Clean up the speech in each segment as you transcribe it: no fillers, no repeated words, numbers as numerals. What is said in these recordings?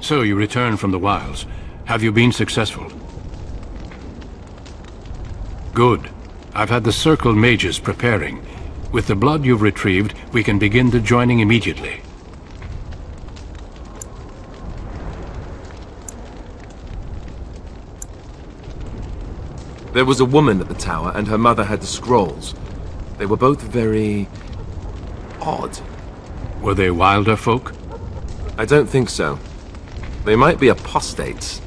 So you returned from the wilds. Have you been successful? Good. I've had the Circle mages preparing. With the blood you've retrieved, we can begin the joining immediately. There was a woman at the tower, and her mother had the scrolls. They were both very odd. Were they wilder folk? I don't think so. They might be apostates.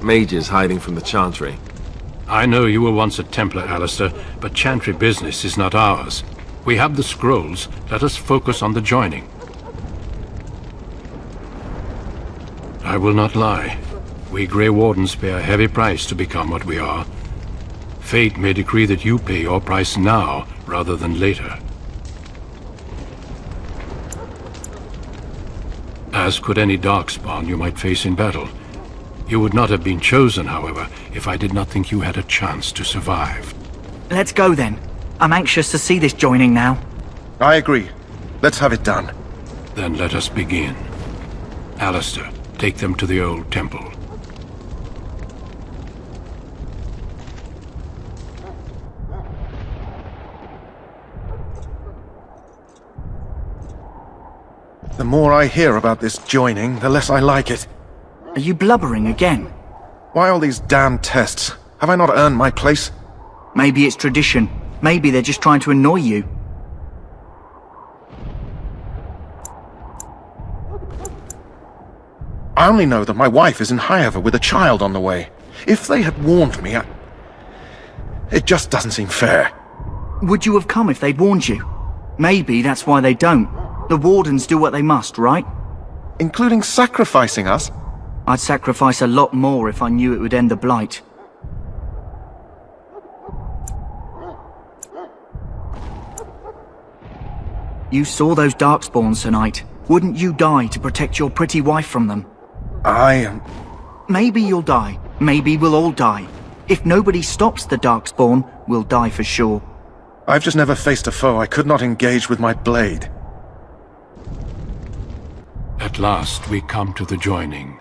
Mages hiding from the Chantry. I know you were once a Templar, Alistair, but Chantry business is not ours. We have the scrolls. Let us focus on the joining. I will not lie. We Grey Wardens pay a heavy price to become what we are. Fate may decree that you pay your price now, rather than later. As could any Darkspawn you might face in battle. You would not have been chosen, however, if I did not think you had a chance to survive. Let's go then. I'm anxious to see this joining now. I agree. Let's have it done. Then let us begin. Alistair, take them to the old temple. The more I hear about this joining, the less I like it. Are you blubbering again? Why all these damn tests? Have I not earned my place? Maybe it's tradition. Maybe they're just trying to annoy you. I only know that my wife is in Highever with a child on the way. If they had warned me, it just doesn't seem fair. Would you have come if they'd warned you? Maybe that's why they don't. The Wardens do what they must, right? Including sacrificing us? I'd sacrifice a lot more if I knew it would end the Blight. You saw those Darkspawns tonight. Wouldn't you die to protect your pretty wife from them? Maybe you'll die. Maybe we'll all die. If nobody stops the Darkspawn, we'll die for sure. I've just never faced a foe I could not engage with my blade. At last we come to the joining.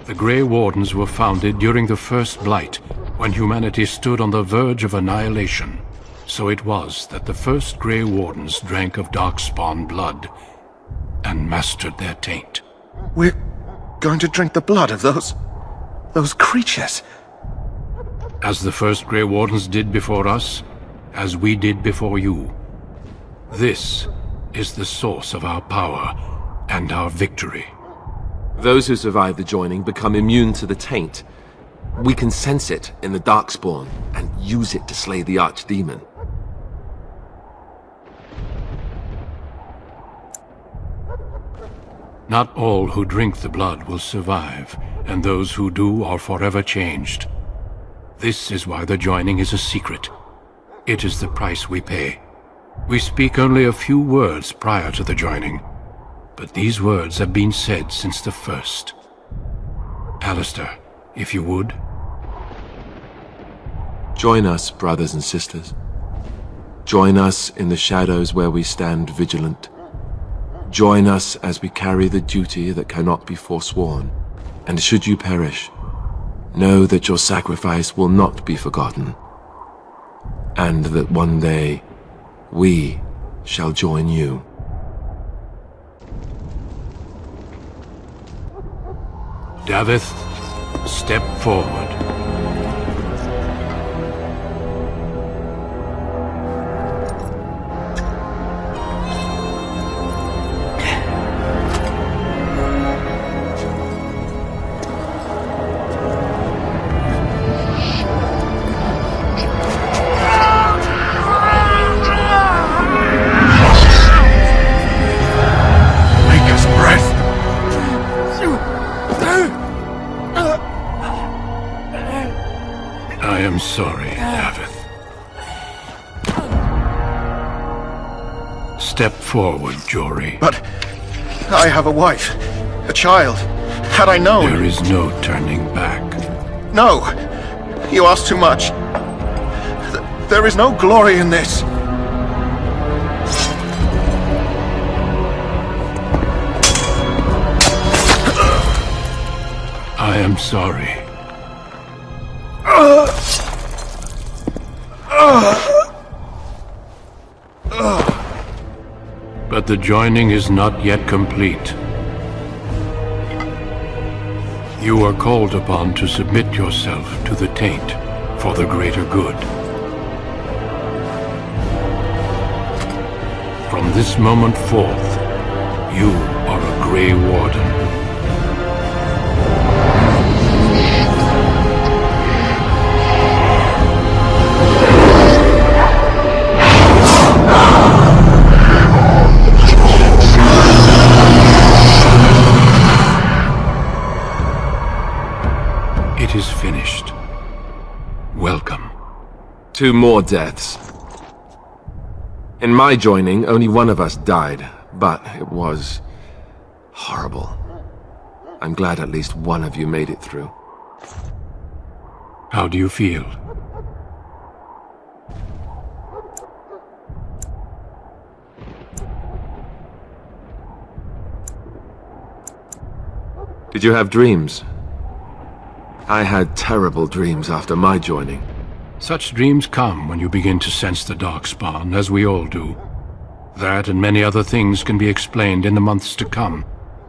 The Grey Wardens were founded during the First Blight, when humanity stood on the verge of annihilation. So it was that the first Grey Wardens drank of Darkspawn blood and mastered their taint. We're going to drink the blood of those creatures. As the first Grey Wardens did before us, as we did before you. This is the source of our power and our victory. Those who survive the joining become immune to the taint. We can sense it in the Darkspawn and use it to slay the Archdemon. Not all who drink the blood will survive, and those who do are forever changed. This is why the joining is a secret. It is the price we pay. We speak only a few words prior to the joining, but these words have been said since the first. Alistair, if you would. Join us, brothers and sisters. Join us in the shadows where we stand vigilant. Join us as we carry the duty that cannot be forsworn. And should you perish, know that your sacrifice will not be forgotten, and that one day we shall join you. Davith, step forward. I am sorry, Davith. Step forward, Jory. But I have a wife, a child. Had I known... There is no turning back. No! You ask too much. There is no glory in this. I am sorry. But the joining is not yet complete. You are called upon to submit yourself to the taint for the greater good. From this moment forth, you are a Grey Warden. It is finished. Welcome. 2 more deaths. In my joining, only one of us died, but it was horrible. I'm glad at least one of you made it through. How do you feel? Did you have dreams? I had terrible dreams after my joining. Such dreams come when you begin to sense the Darkspawn, as we all do. That and many other things can be explained in the months to come.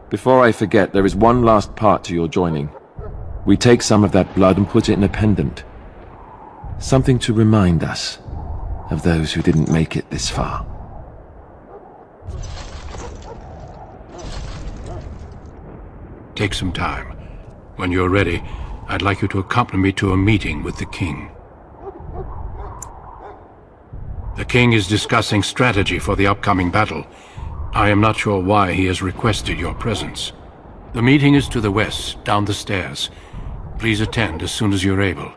Before I forget, there is one last part to your joining. We take some of that blood and put it in a pendant. Something to remind us of those who didn't make it this far. Take some time. When you're ready, I'd like you to accompany me to a meeting with the King. The King is discussing strategy for the upcoming battle. I am not sure why he has requested your presence. The meeting is to the west, down the stairs. Please attend as soon as you're able.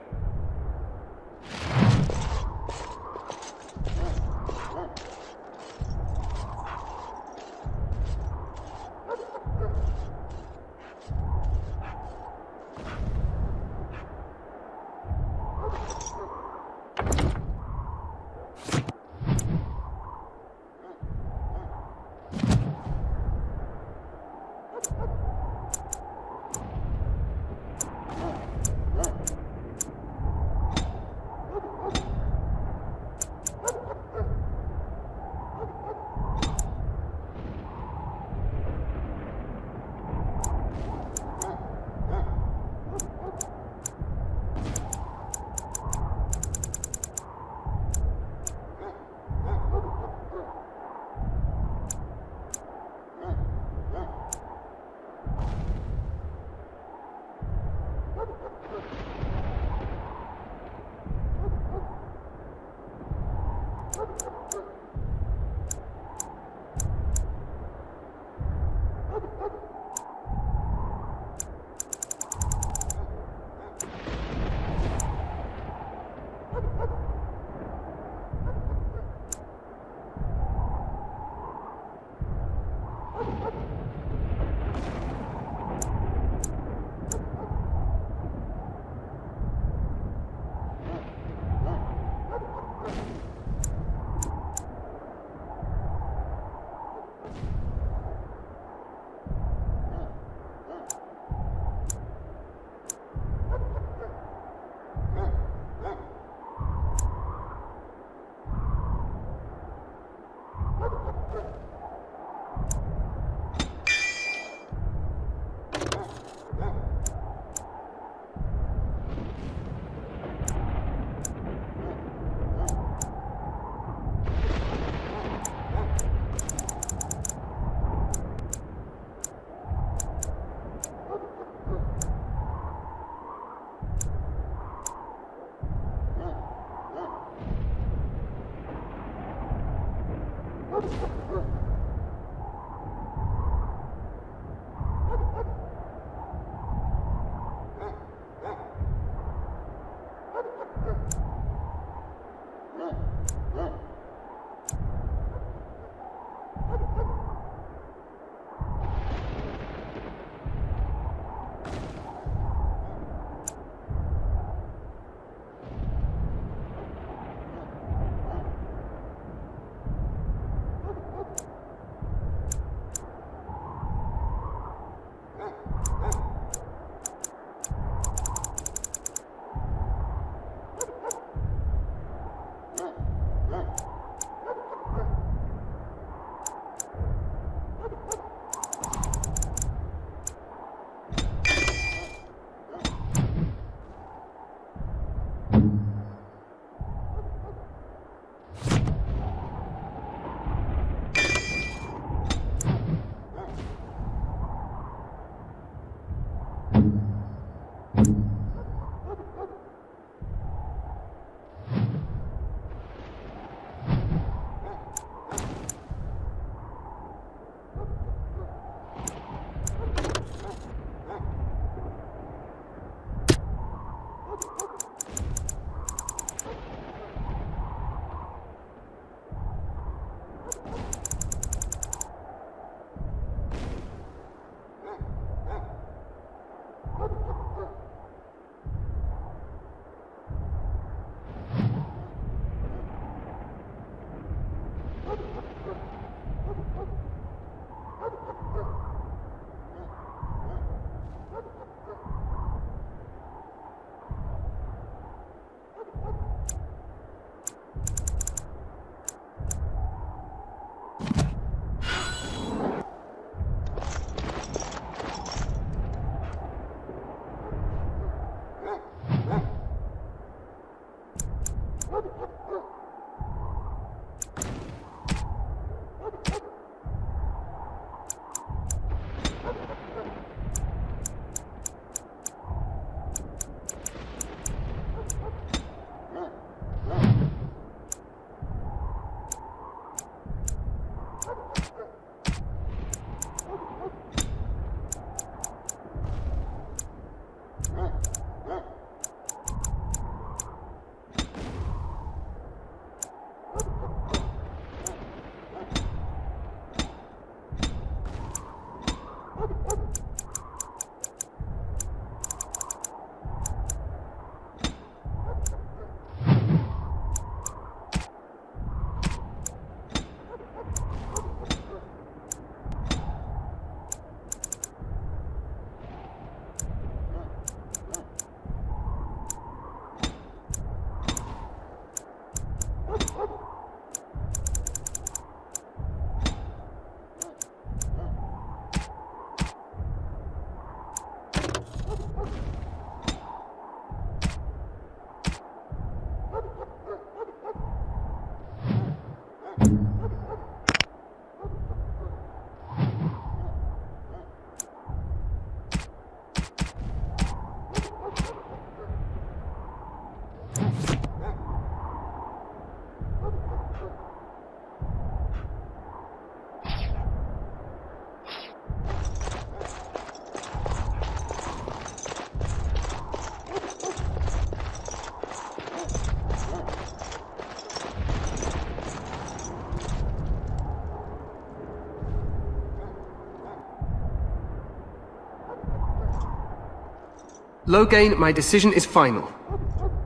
Loghain, my decision is final.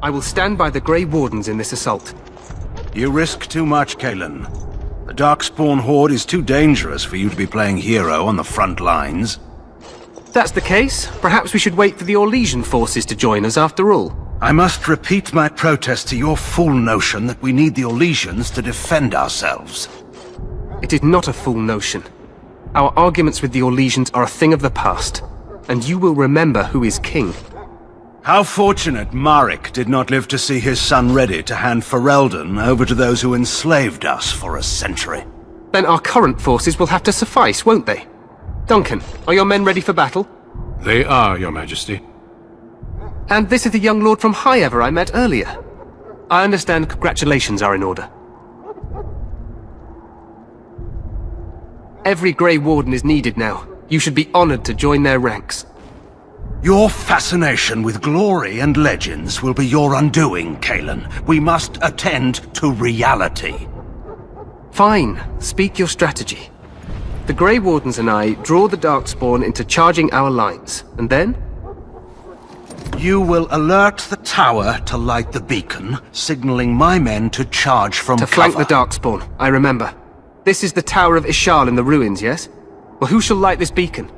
I will stand by the Grey Wardens in this assault. You risk too much, Cailan. The Darkspawn Horde is too dangerous for you to be playing hero on the front lines. If that's the case, perhaps we should wait for the Orlesian forces to join us after all. I must repeat my protest to your fool notion that we need the Orlesians to defend ourselves. It is not a fool notion. Our arguments with the Orlesians are a thing of the past, and you will remember who is king. How fortunate Marek did not live to see his son ready to hand Ferelden over to those who enslaved us for a century. Then our current forces will have to suffice, won't they? Duncan, are your men ready for battle? They are, Your Majesty. And this is the young lord from Highever I met earlier. I understand congratulations are in order. Every Grey Warden is needed now. You should be honored to join their ranks. Your fascination with glory and legends will be your undoing, Cailan. We must attend to reality. Fine. Speak your strategy. The Grey Wardens and I draw the Darkspawn into charging our lines, and then? You will alert the tower to light the beacon, signaling my men to charge from cover. To flank the Darkspawn, I remember. This is the Tower of Ishal in the ruins, yes? Well, who shall light this beacon?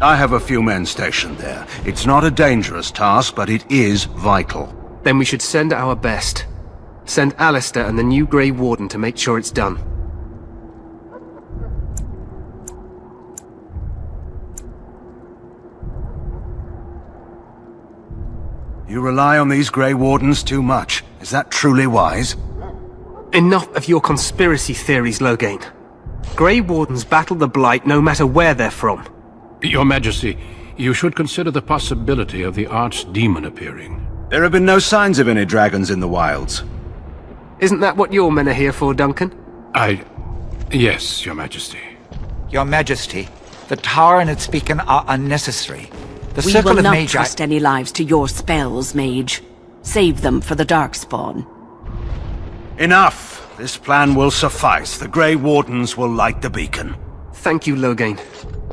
I have a few men stationed there. It's not a dangerous task, but it is vital. Then we should send our best. Send Alistair and the new Grey Warden to make sure it's done. You rely on these Grey Wardens too much. Is that truly wise? Enough of your conspiracy theories, Loghain. Grey Wardens battle the Blight no matter where they're from. Your Majesty, you should consider the possibility of the Archdemon appearing. There have been no signs of any dragons in the wilds. Isn't that what your men are here for, Duncan? Yes, Your Majesty. Your Majesty, the tower and its beacon are unnecessary. The We circle will of not Magi... trust any lives to your spells, Mage. Save them for the Darkspawn. Enough! This plan will suffice. The Grey Wardens will light the beacon. Thank you, Loghain.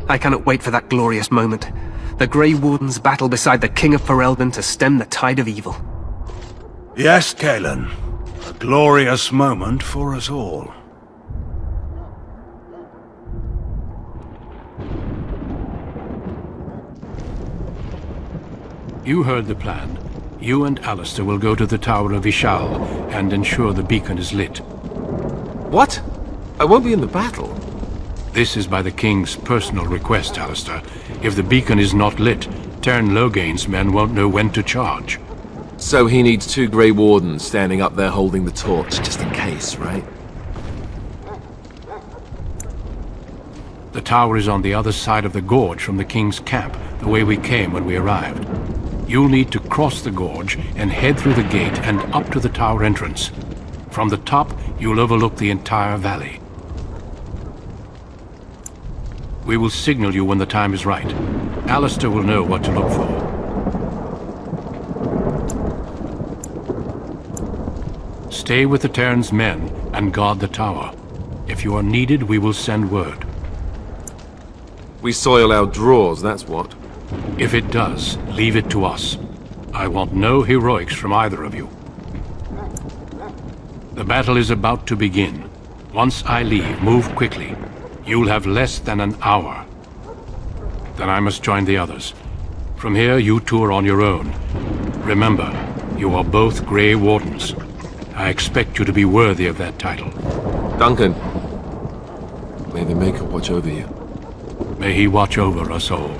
I cannot wait for that glorious moment. The Grey Wardens battle beside the King of Ferelden to stem the tide of evil. Yes, Cailan. A glorious moment for us all. You heard the plan. You and Alistair will go to the Tower of Ishal and ensure the beacon is lit. What? I won't be in the battle. This is by the King's personal request, Alistair. If the beacon is not lit, Tern Loghain's men won't know when to charge. So he needs 2 Grey Wardens standing up there holding the torch, just in case, right? The tower is on the other side of the gorge from the King's camp, the way we came when we arrived. You'll need to cross the gorge and head through the gate and up to the tower entrance. From the top, you'll overlook the entire valley. We will signal you when the time is right. Alistair will know what to look for. Stay with the Terran's men and guard the tower. If you are needed, we will send word. We soil our drawers, that's what. If it does, leave it to us. I want no heroics from either of you. The battle is about to begin. Once I leave, move quickly. You'll have less than an hour. Then I must join the others. From here, you two are on your own. Remember, you are both Grey Wardens. I expect you to be worthy of that title. Duncan, may the Maker watch over you. May he watch over us all.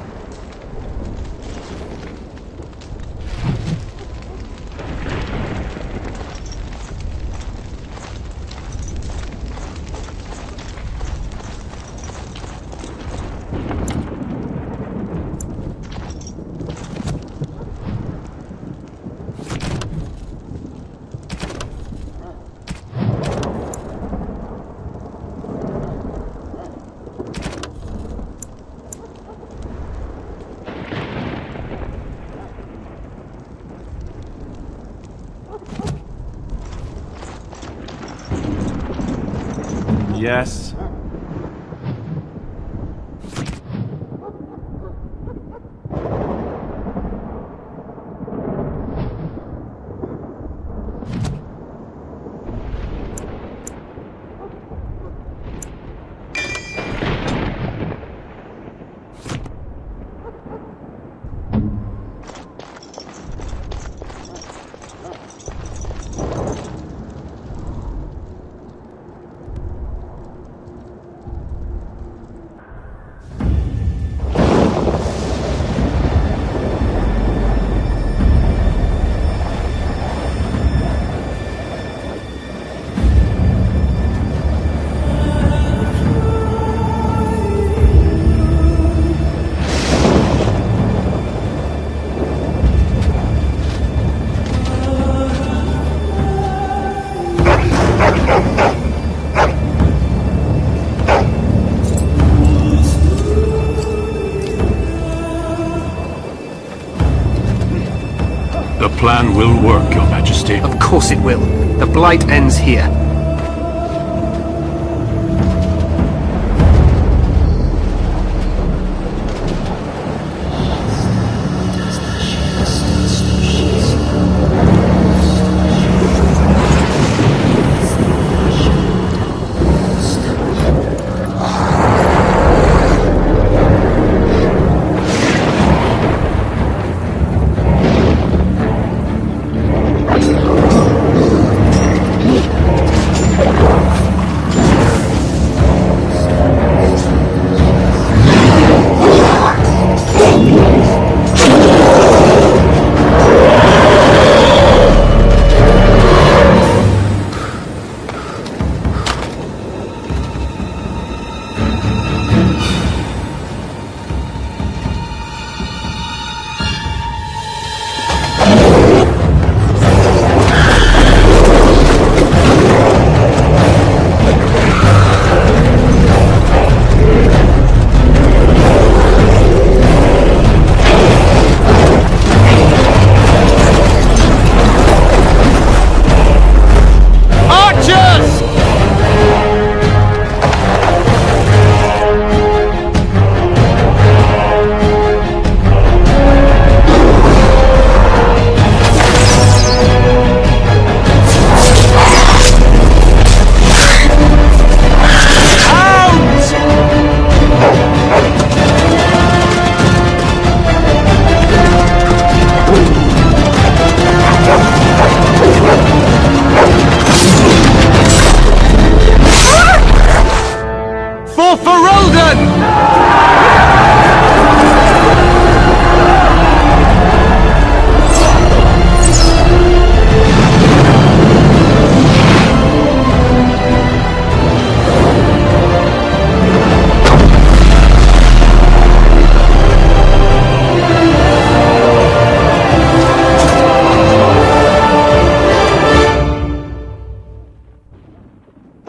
Yes. The plan will work, Your Majesty. Of course it will. The Blight ends here.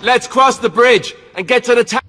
Let's cross the bridge and get to the town.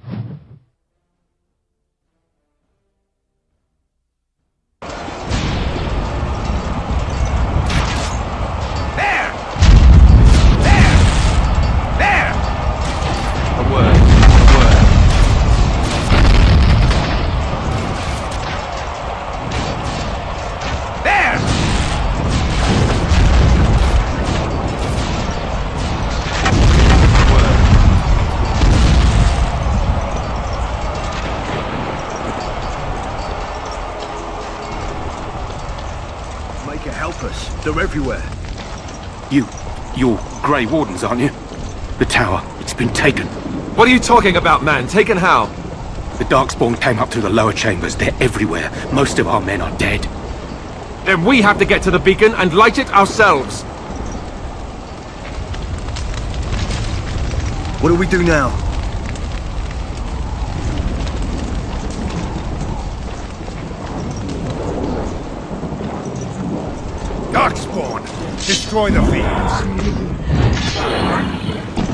They're everywhere. You're Grey Wardens, aren't you? The tower, it's been taken. What are you talking about, man? Taken how? The Darkspawn came up through the lower chambers. They're everywhere. Most of our men are dead. Then we have to get to the beacon and light it ourselves. What do we do now? Darkspawn! Destroy the fiends!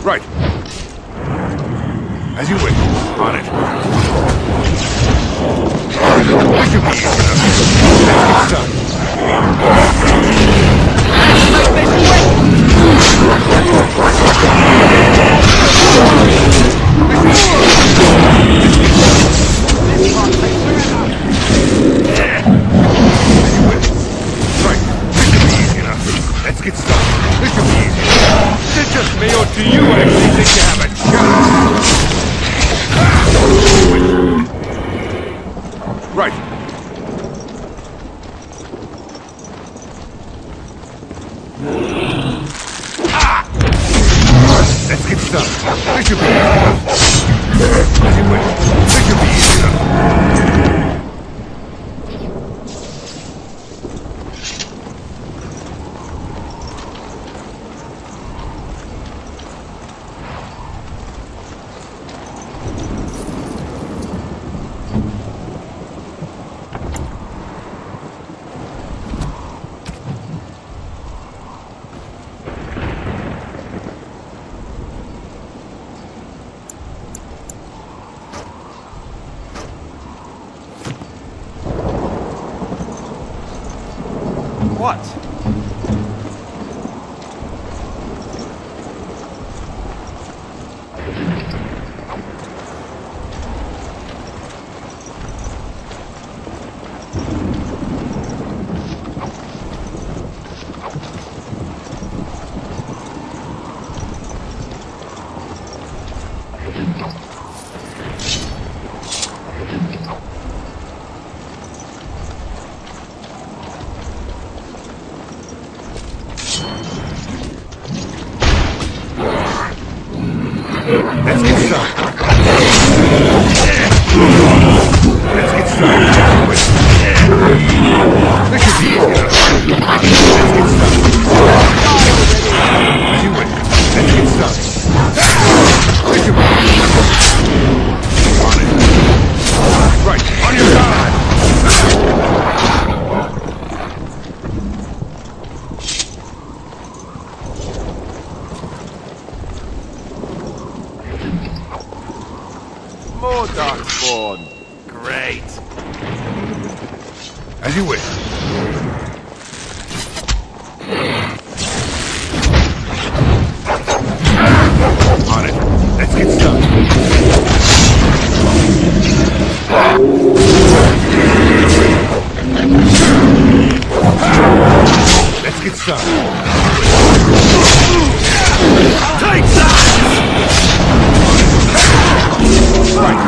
Right. As you wish. On it. This should be easy enough. Let's get started. This Do you actually think you have a chance? Right. Let's get started. This should be easy enough. Anyway, this should be easy enough. What? Let's get started. Let's get started. This should be easy enough. Let's get started. As you wish. Let's get started. This should be easy enough. On it. Right. On your guard. More darkspawn. Great. As you wish. On it. Let's get started. Let's get started. Take that! Right.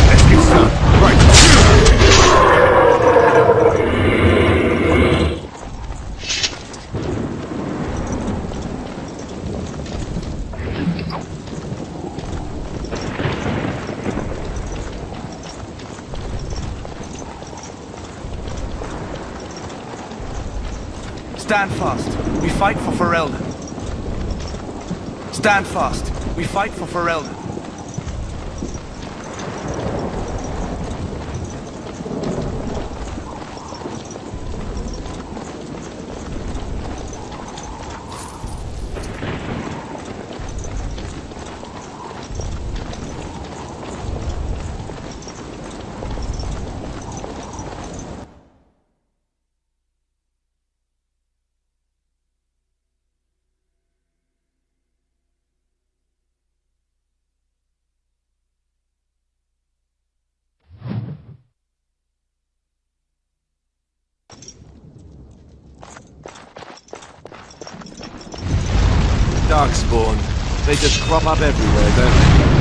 Let's get started. Right. Stand fast. We fight for Ferelden. Stand fast. We fight for Ferelden. Darkspawn. They just crop up everywhere, don't they?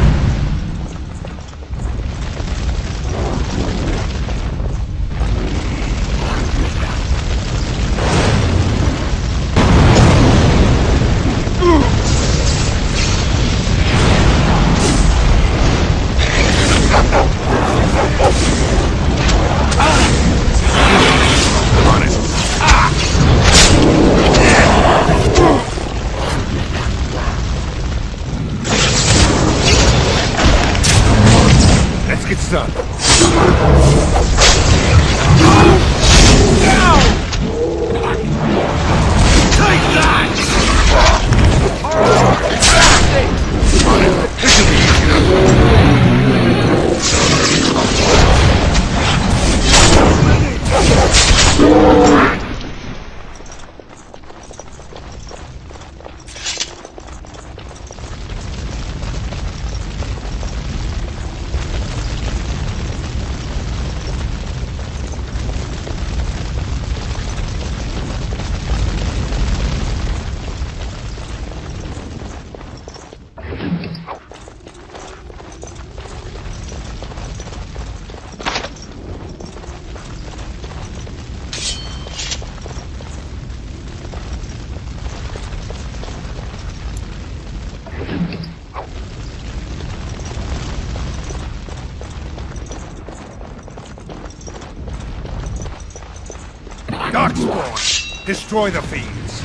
Darkspawn! Destroy the fiends!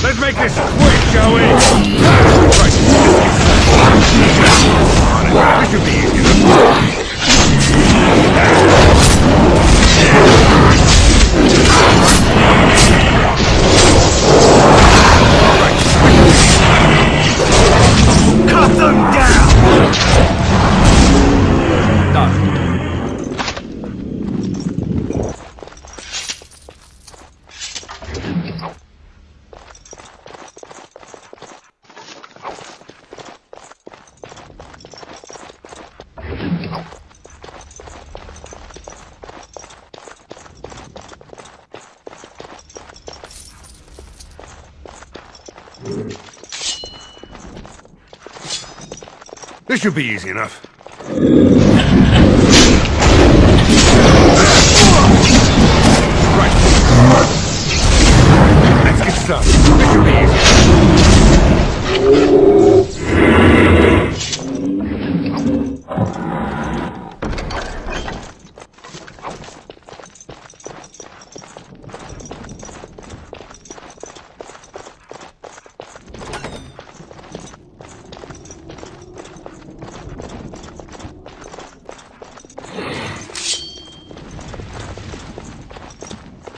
Let's make this quick, shall we? Right, this should be easy enough. Cut them down! Done. This should be easy enough. Right. Let's get started. This should be easy.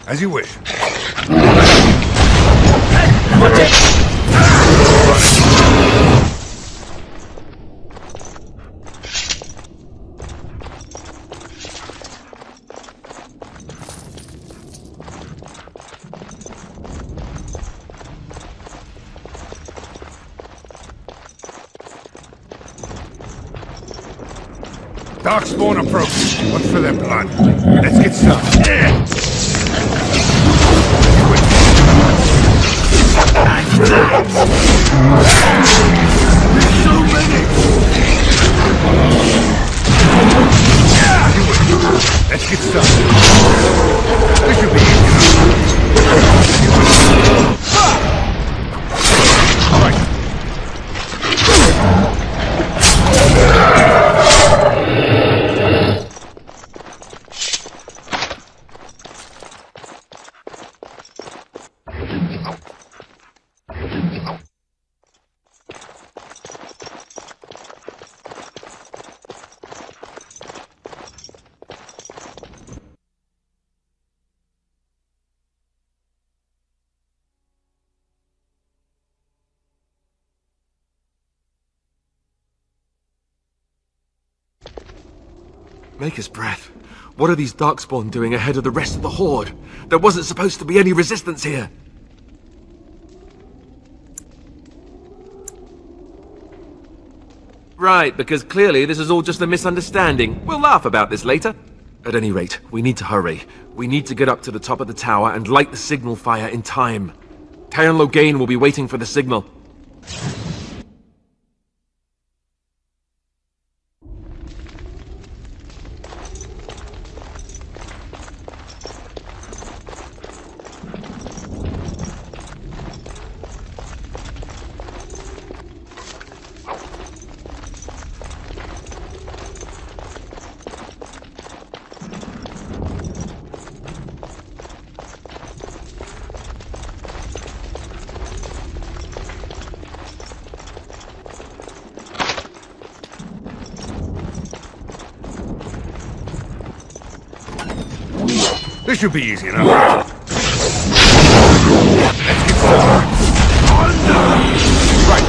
As you wish. Darkspawn approach. Watch for their blood. Let's get started. So many! Let's get started. This should be easy enough. All right. Maker's breath. What are these Darkspawn doing ahead of the rest of the Horde? There wasn't supposed to be any resistance here. Right, because clearly this is all just a misunderstanding. We'll laugh about this later. At any rate, we need to hurry. We need to get up to the top of the tower and light the signal fire in time. Tayon Logain will be waiting for the signal. This should be easy enough. Let's get started. Right.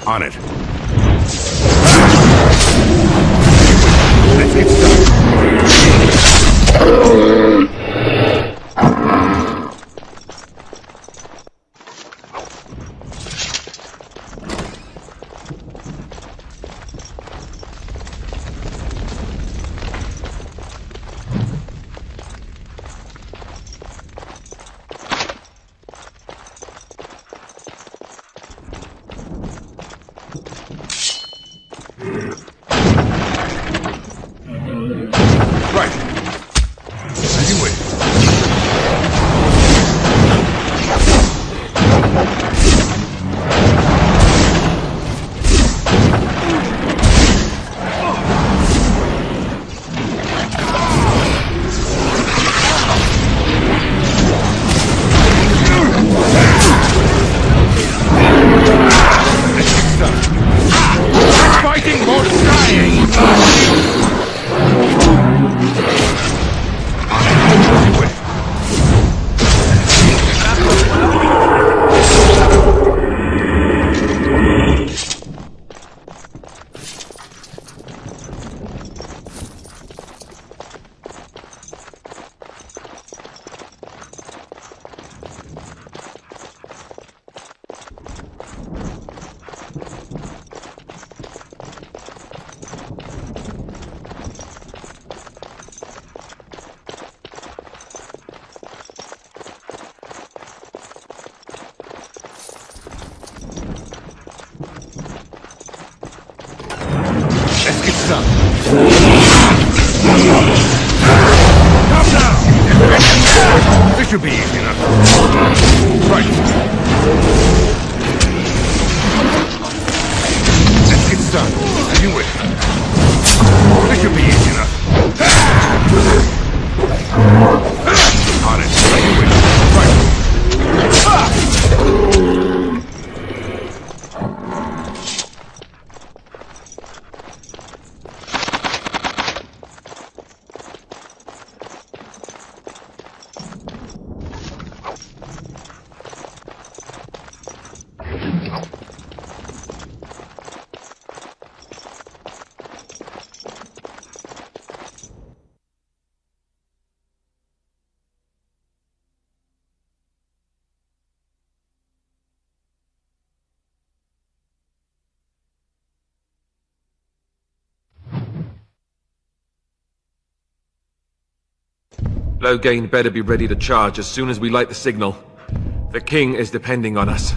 On it. Let's get started. Right. some. Come now! This should be easy enough. Right. Let's get started. As you wish. This should be easy enough. On it. As you wish. Right. Lothering better be ready to charge as soon as we light the signal. The king is depending on us.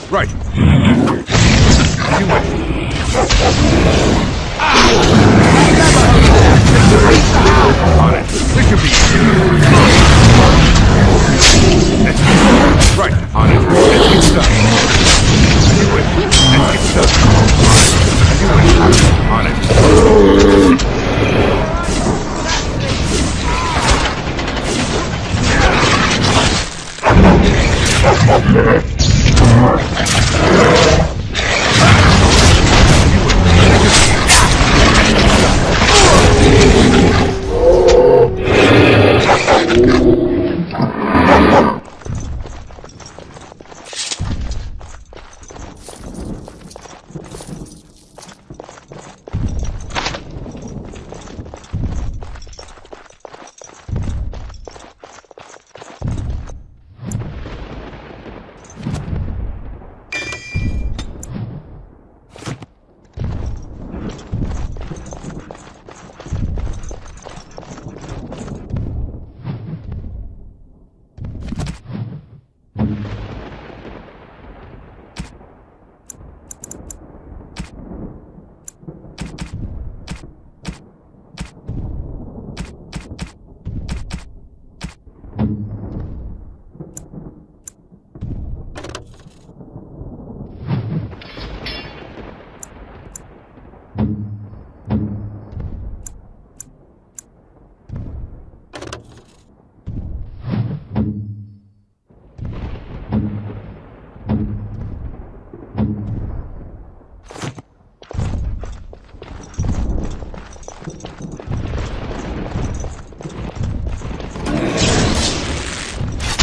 Right. As you wish. On it. This should be easy. Right. On it. Let's get started. As you wish. Let's get started. As you wish. On it.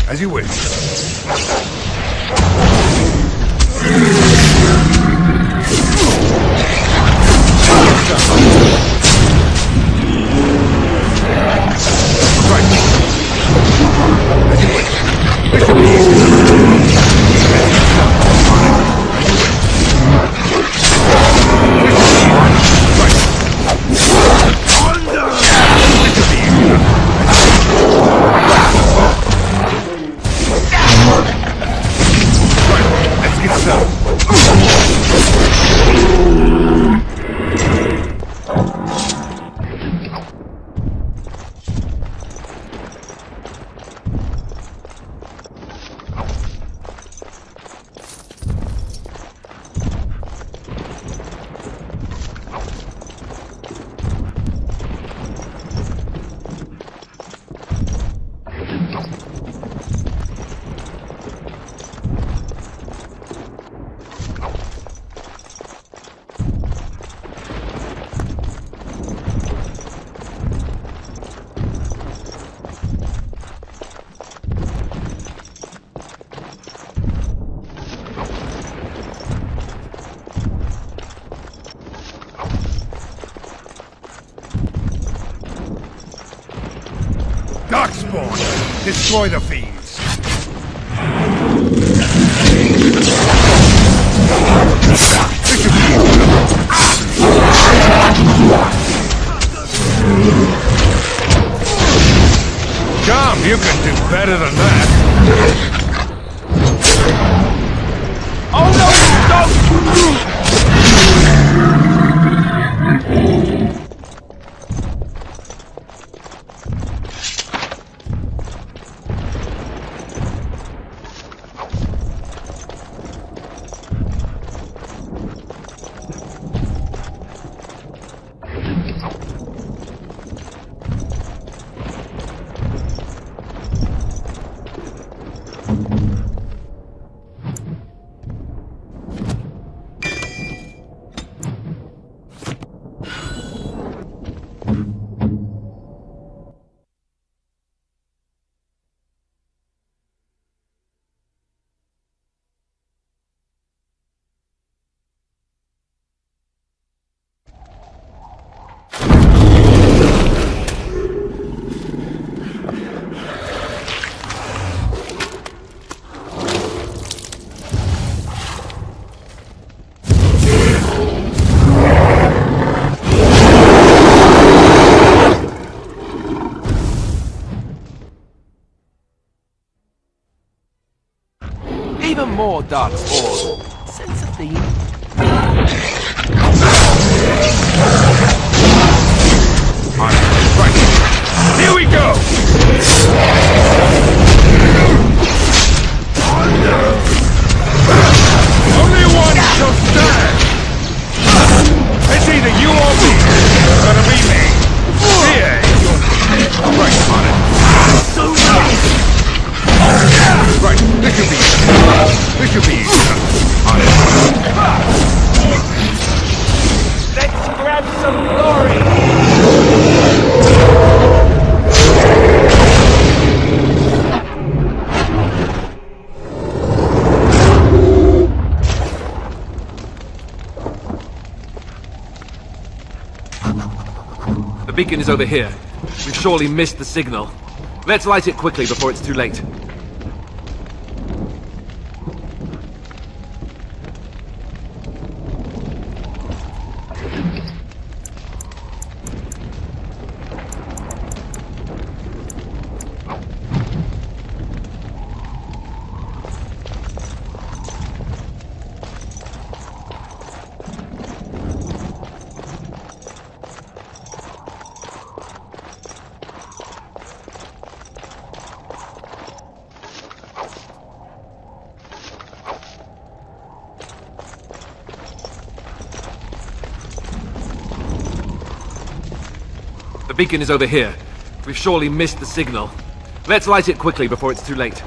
As you wish. Right. As you wish. This should be easy. Right. Destroy the fiends. Come, you can do better than that. Oh no, Even more darkspawn. Sense of theme. Right. Here we go! Only one shall stand! It's either you or me. It's gonna be me. Here is your... Right, on it. So nice! Right, this should be easy. This should be easy. On it. Let's grab some glory! The beacon is over here. We've surely missed the signal. Let's light it quickly before it's too late. The beacon is over here. We've surely missed the signal. Let's light it quickly before it's too late.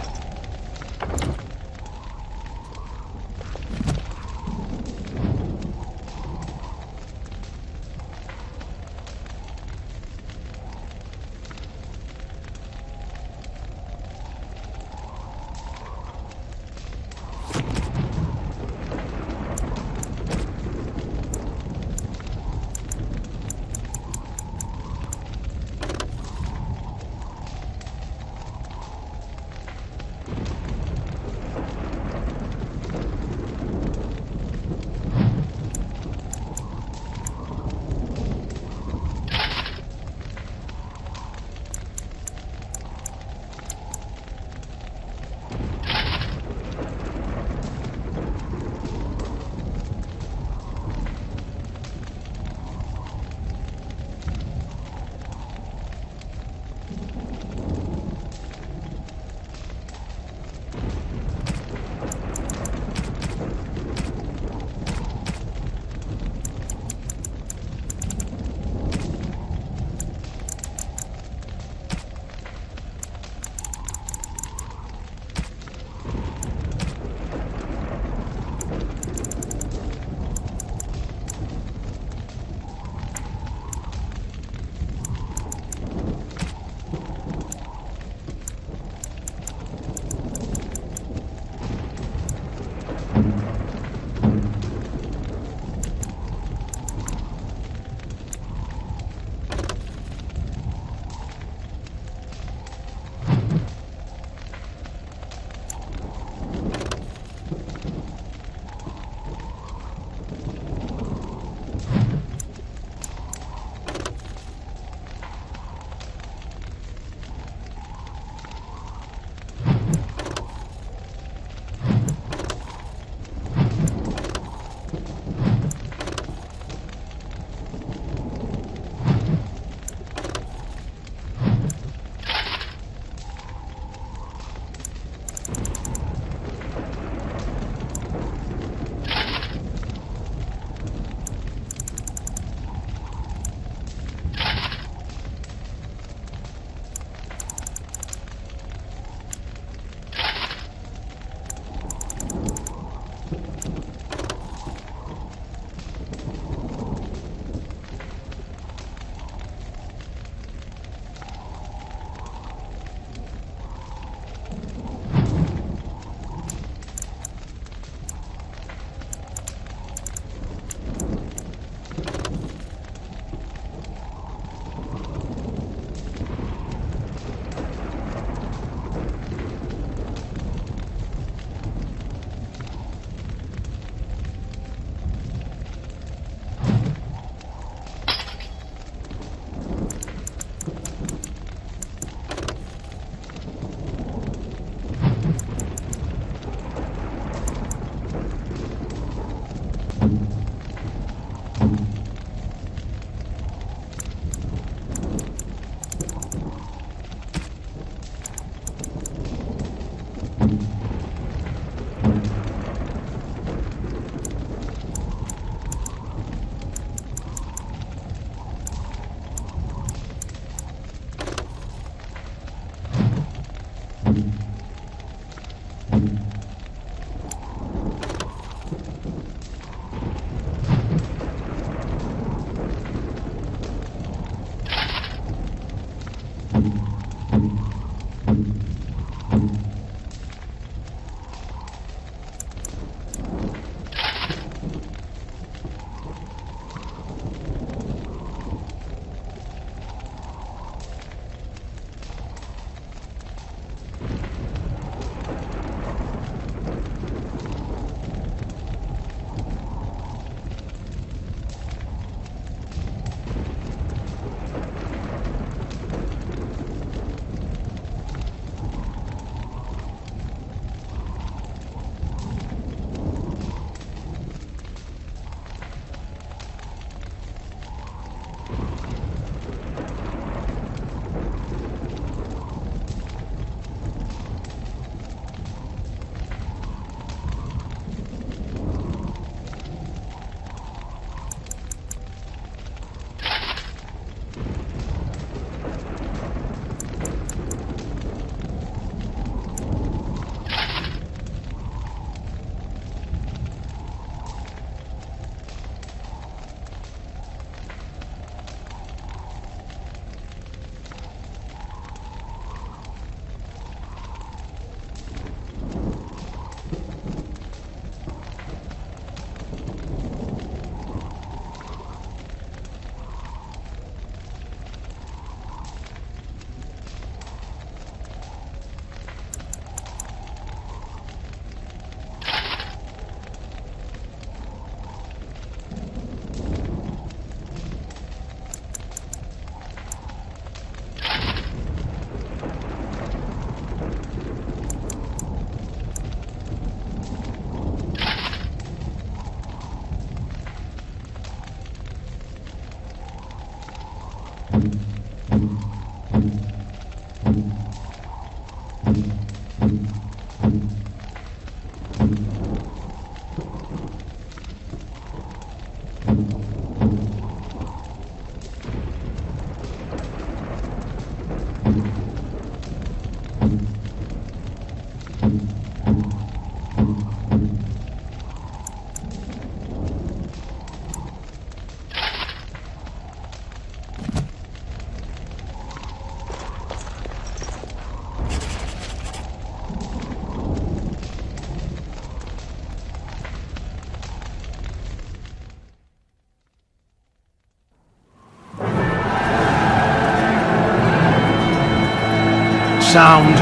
sound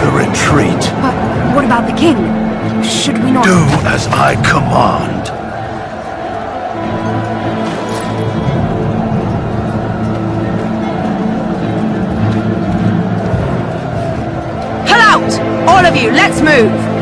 the retreat. But what about the king? Should we not... Do as I command. Pull out! All of you, let's move!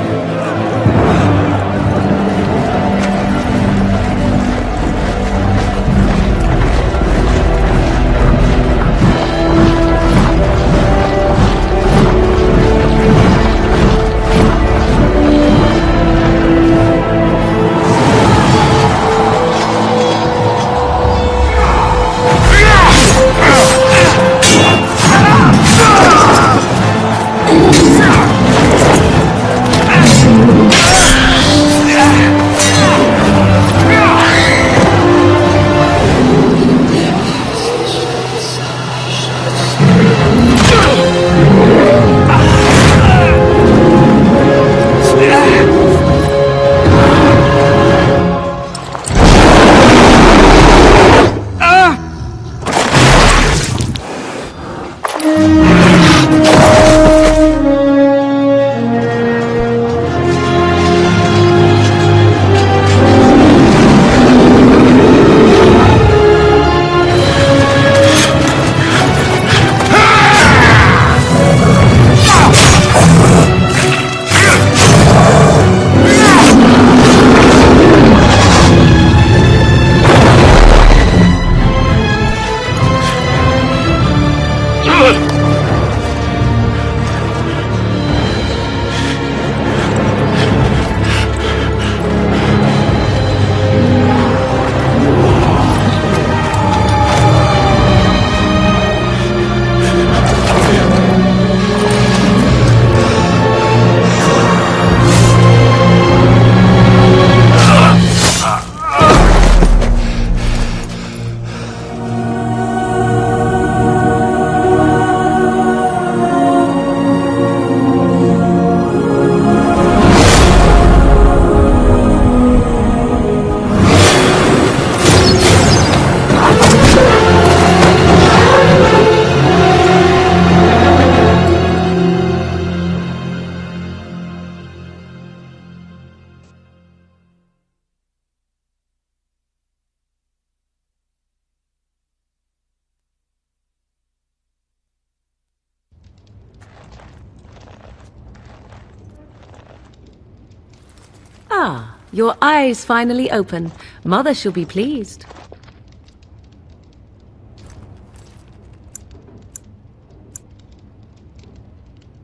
Ah, your eyes finally open. Mother shall be pleased.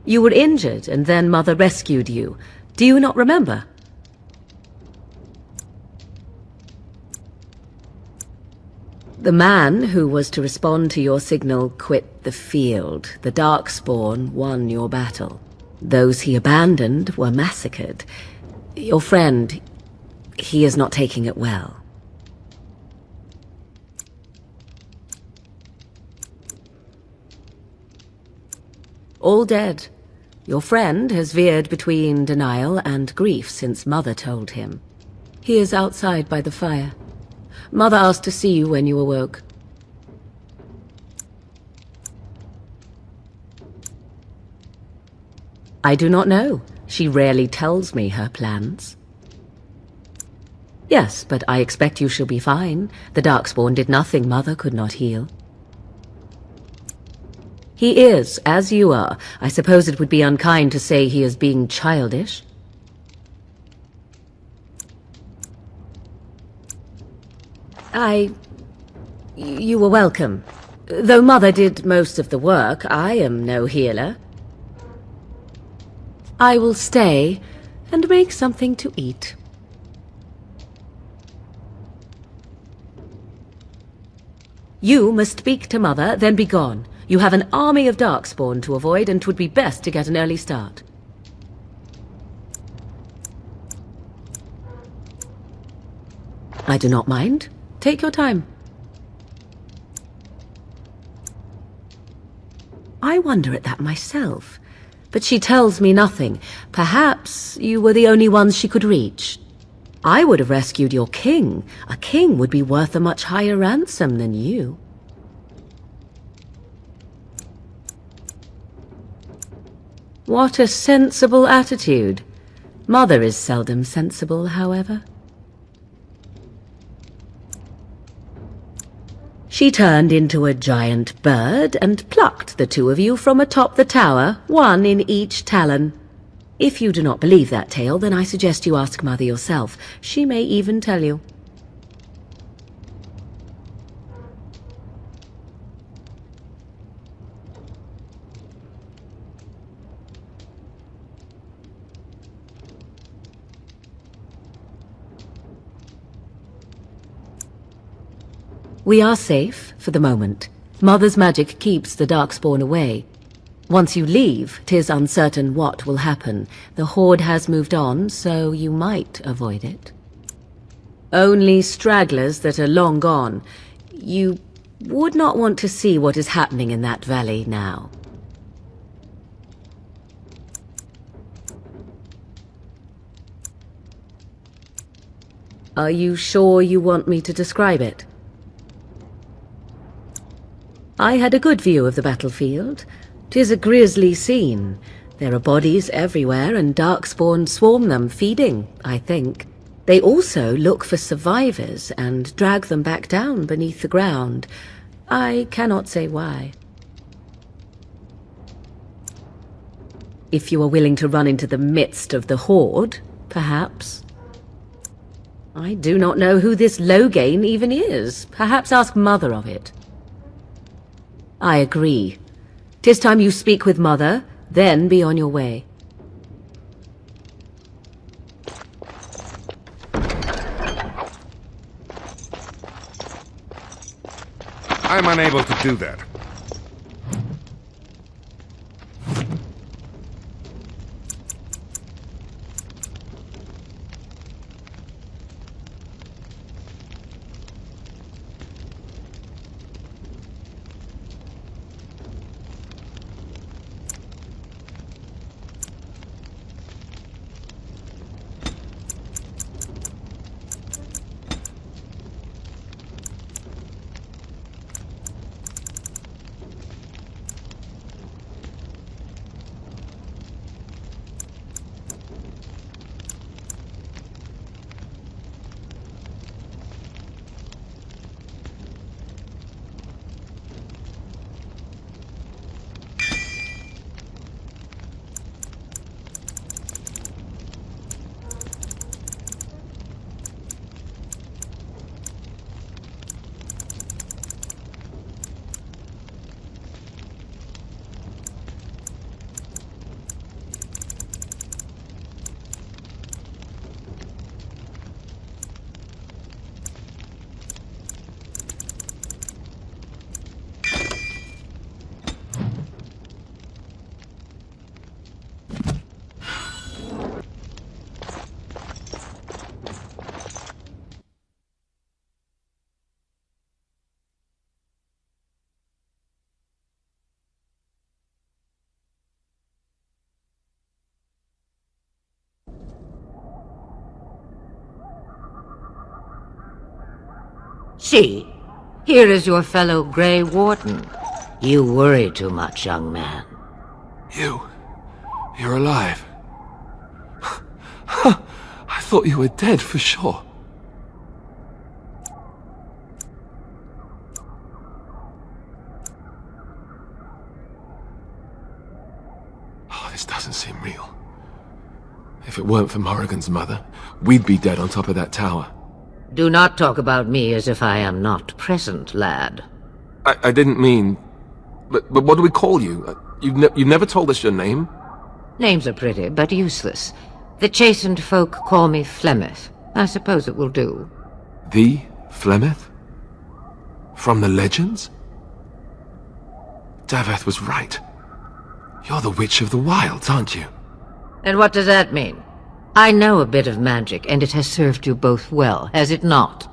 You were injured, and then Mother rescued you. Do you not remember? The man who was to respond to your signal quit the field. The Darkspawn won your battle. Those he abandoned were massacred. Your friend, he is not taking it well. All dead. Your friend has veered between denial and grief since Mother told him. He is outside by the fire. Mother asked to see you when you awoke. I do not know. She rarely tells me her plans. Yes, but I expect you shall be fine. The Darkspawn did nothing Mother could not heal. He is, as you are. I suppose it would be unkind to say he is being childish. You were welcome. Though Mother did most of the work, I am no healer. I will stay and make something to eat. You must speak to Mother, then be gone. You have an army of Darkspawn to avoid, and 'twould be best to get an early start. I do not mind. Take your time. I wonder at that myself. But she tells me nothing. Perhaps you were the only ones she could reach. I would have rescued your king. A king would be worth a much higher ransom than you. What a sensible attitude. Mother is seldom sensible, however. She turned into a giant bird and plucked the two of you from atop the tower, one in each talon. If you do not believe that tale, then I suggest you ask Mother yourself. She may even tell you. We are safe, for the moment. Mother's magic keeps the Darkspawn away. Once you leave, 'tis uncertain what will happen. The Horde has moved on, so you might avoid it. Only stragglers that are long gone. You would not want to see what is happening in that valley now. Are you sure you want me to describe it? I had a good view of the battlefield. 'Tis a grisly scene. There are bodies everywhere, and Darkspawn swarm them, feeding, I think. They also look for survivors and drag them back down beneath the ground. I cannot say why. If you are willing to run into the midst of the Horde, perhaps. I do not know who this Loghain even is. Perhaps ask Mother of it. I agree. 'Tis time you speak with Mother, then be on your way. I'm unable to do that. See, here is your fellow Grey Warden. You worry too much, young man. You're alive. I thought you were dead for sure. Oh, this doesn't seem real. If it weren't for Morrigan's mother, we'd be dead on top of that tower. Do not talk about me as if I am not present, lad. I didn't mean... But what do we call you? You've never told us your name? Names are pretty, but useless. The chastened folk call me Flemeth. I suppose it will do. The Flemeth? From the legends? Daveth was right. You're the Witch of the Wilds, aren't you? And what does that mean? I know a bit of magic, and it has served you both well, has it not?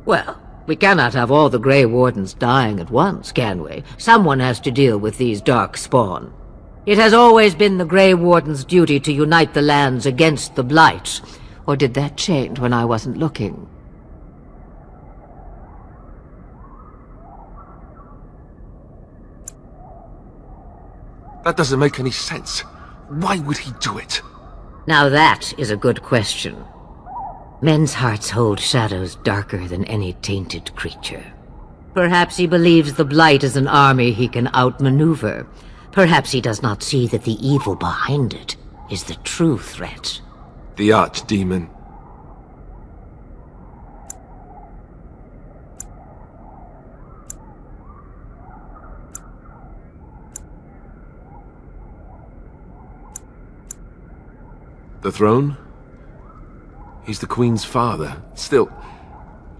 Well, we cannot have all the Grey Wardens dying at once, can we? Someone has to deal with these Darkspawn. It has always been the Grey Warden's duty to unite the lands against the Blight. Or did that change when I wasn't looking? That doesn't make any sense. Why would he do it? Now that is a good question. Men's hearts hold shadows darker than any tainted creature. Perhaps he believes the Blight is an army he can outmaneuver. Perhaps he does not see that the evil behind it is the true threat. The Archdemon. The throne? He's the Queen's father. Still,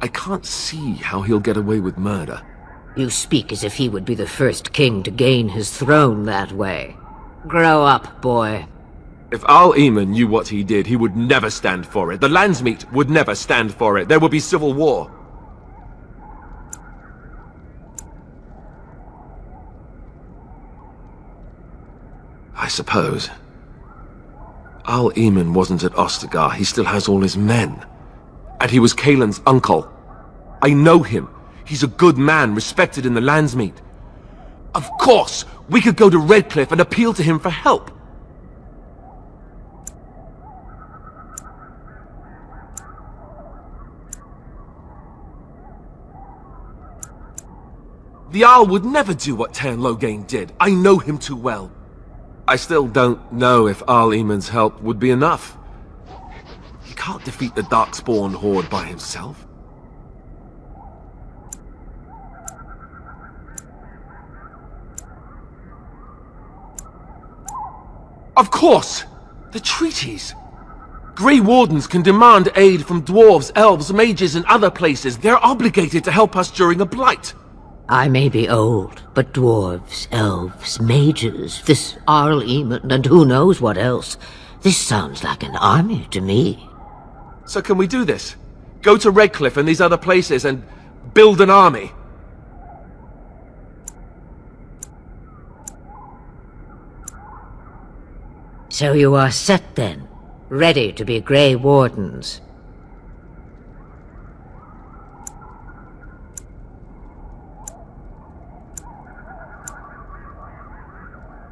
I can't see how he'll get away with murder. You speak as if he would be the first king to gain his throne that way. Grow up, boy. If Al-Eamon knew what he did, he would never stand for it. The Landsmeet would never stand for it. There would be civil war. I suppose. Al-Eamon wasn't at Ostagar. He still has all his men. And he was Cailan's uncle. I know him. He's a good man, respected in the Landsmeet. Of course, we could go to Redcliffe and appeal to him for help. The Jarl would never do what Tairn Loghain did. I know him too well. I still don't know if Al-Eamon's help would be enough. He can't defeat the Darkspawn horde by himself. Of course! The treaties! Grey Wardens can demand aid from dwarves, elves, mages, and other places. They're obligated to help us during a blight. I may be old, but dwarves, elves, mages, this Al-Eamon, and who knows what else. This sounds like an army to me. So can we do this? Go to Redcliffe and these other places and build an army? So you are set then, ready to be Grey Wardens.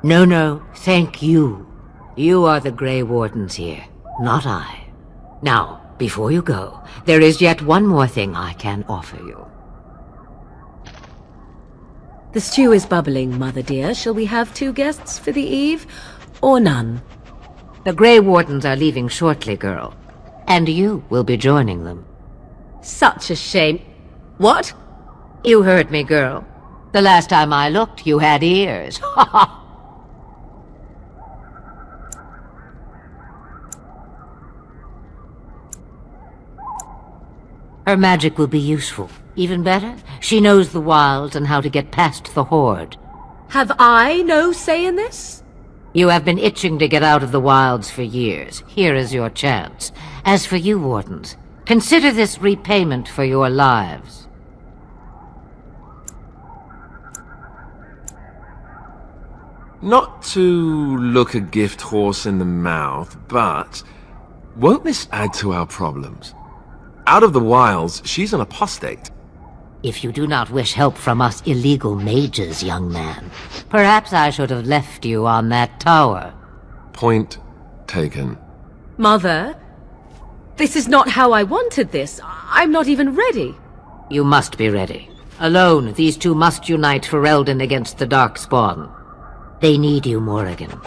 No, thank you. You are the Grey Wardens here, not I. Now, before you go, there is yet one more thing I can offer you. The stew is bubbling, Mother dear. Shall we have 2 guests for the eve, or none? The Grey Wardens are leaving shortly, girl. And you will be joining them. Such a shame. What? You heard me, girl. The last time I looked, you had ears. Ha ha! Her magic will be useful. Even better, she knows the wilds and how to get past the horde. Have I no say in this? You have been itching to get out of the wilds for years. Here is your chance. As for you, Wardens, consider this repayment for your lives. Not to look a gift horse in the mouth, but won't this add to our problems? Out of the wilds, she's an apostate. If you do not wish help from us illegal mages, young man, perhaps I should have left you on that tower. Point taken. Mother, this is not how I wanted this. I'm not even ready. You must be ready. Alone, these two must unite for Eldon against the Darkspawn. They need you, Morrigan.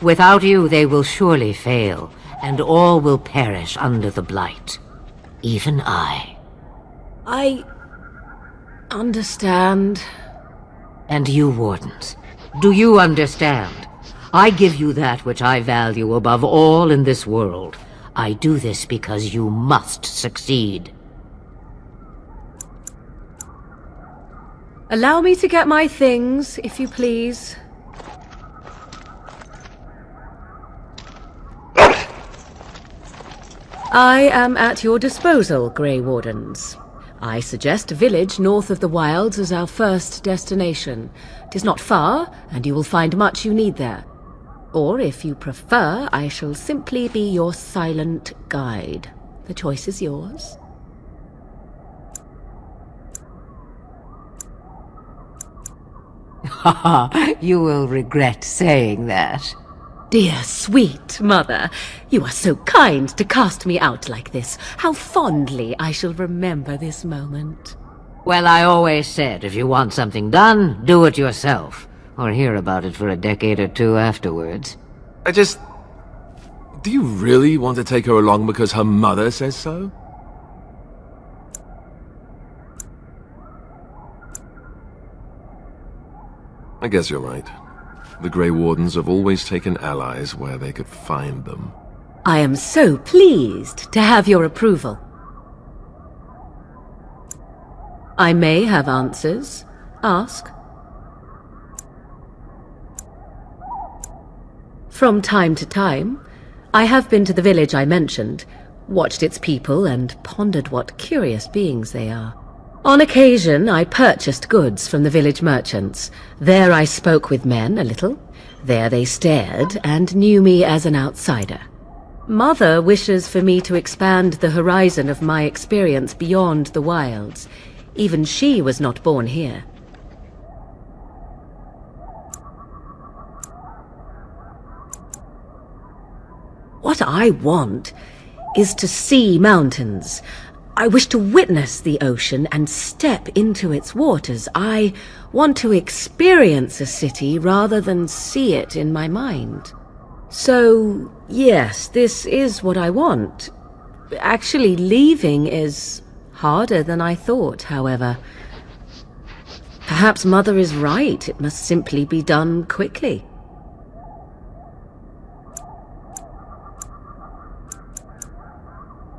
Without you, they will surely fail, and all will perish under the Blight. Even I. I understand. And you, Wardens, do you understand? I give you that which I value above all in this world. I do this because you must succeed. Allow me to get my things, if you please. I am at your disposal, Grey Wardens. I suggest a village north of the wilds as our first destination. 'Tis not far, and you will find much you need there. Or, if you prefer, I shall simply be your silent guide. The choice is yours. Ha! You will regret saying that. Dear sweet mother, you are so kind to cast me out like this. How fondly I shall remember this moment. Well, I always said, if you want something done, do it yourself. Or hear about it for a decade or two afterwards. Do you really want to take her along because her mother says so? I guess you're right. The Grey Wardens have always taken allies where they could find them. I am so pleased to have your approval. I may have answers. Ask. From time to time, I have been to the village I mentioned, watched its people, and pondered what curious beings they are. On occasion, I purchased goods from the village merchants. There I spoke with men a little. There they stared and knew me as an outsider. Mother wishes for me to expand the horizon of my experience beyond the wilds. Even she was not born here. What I want is to see mountains. I wish to witness the ocean and step into its waters. I want to experience a city rather than see it in my mind. So, yes, this is what I want. Actually, leaving is harder than I thought, however. Perhaps Mother is right. It must simply be done quickly.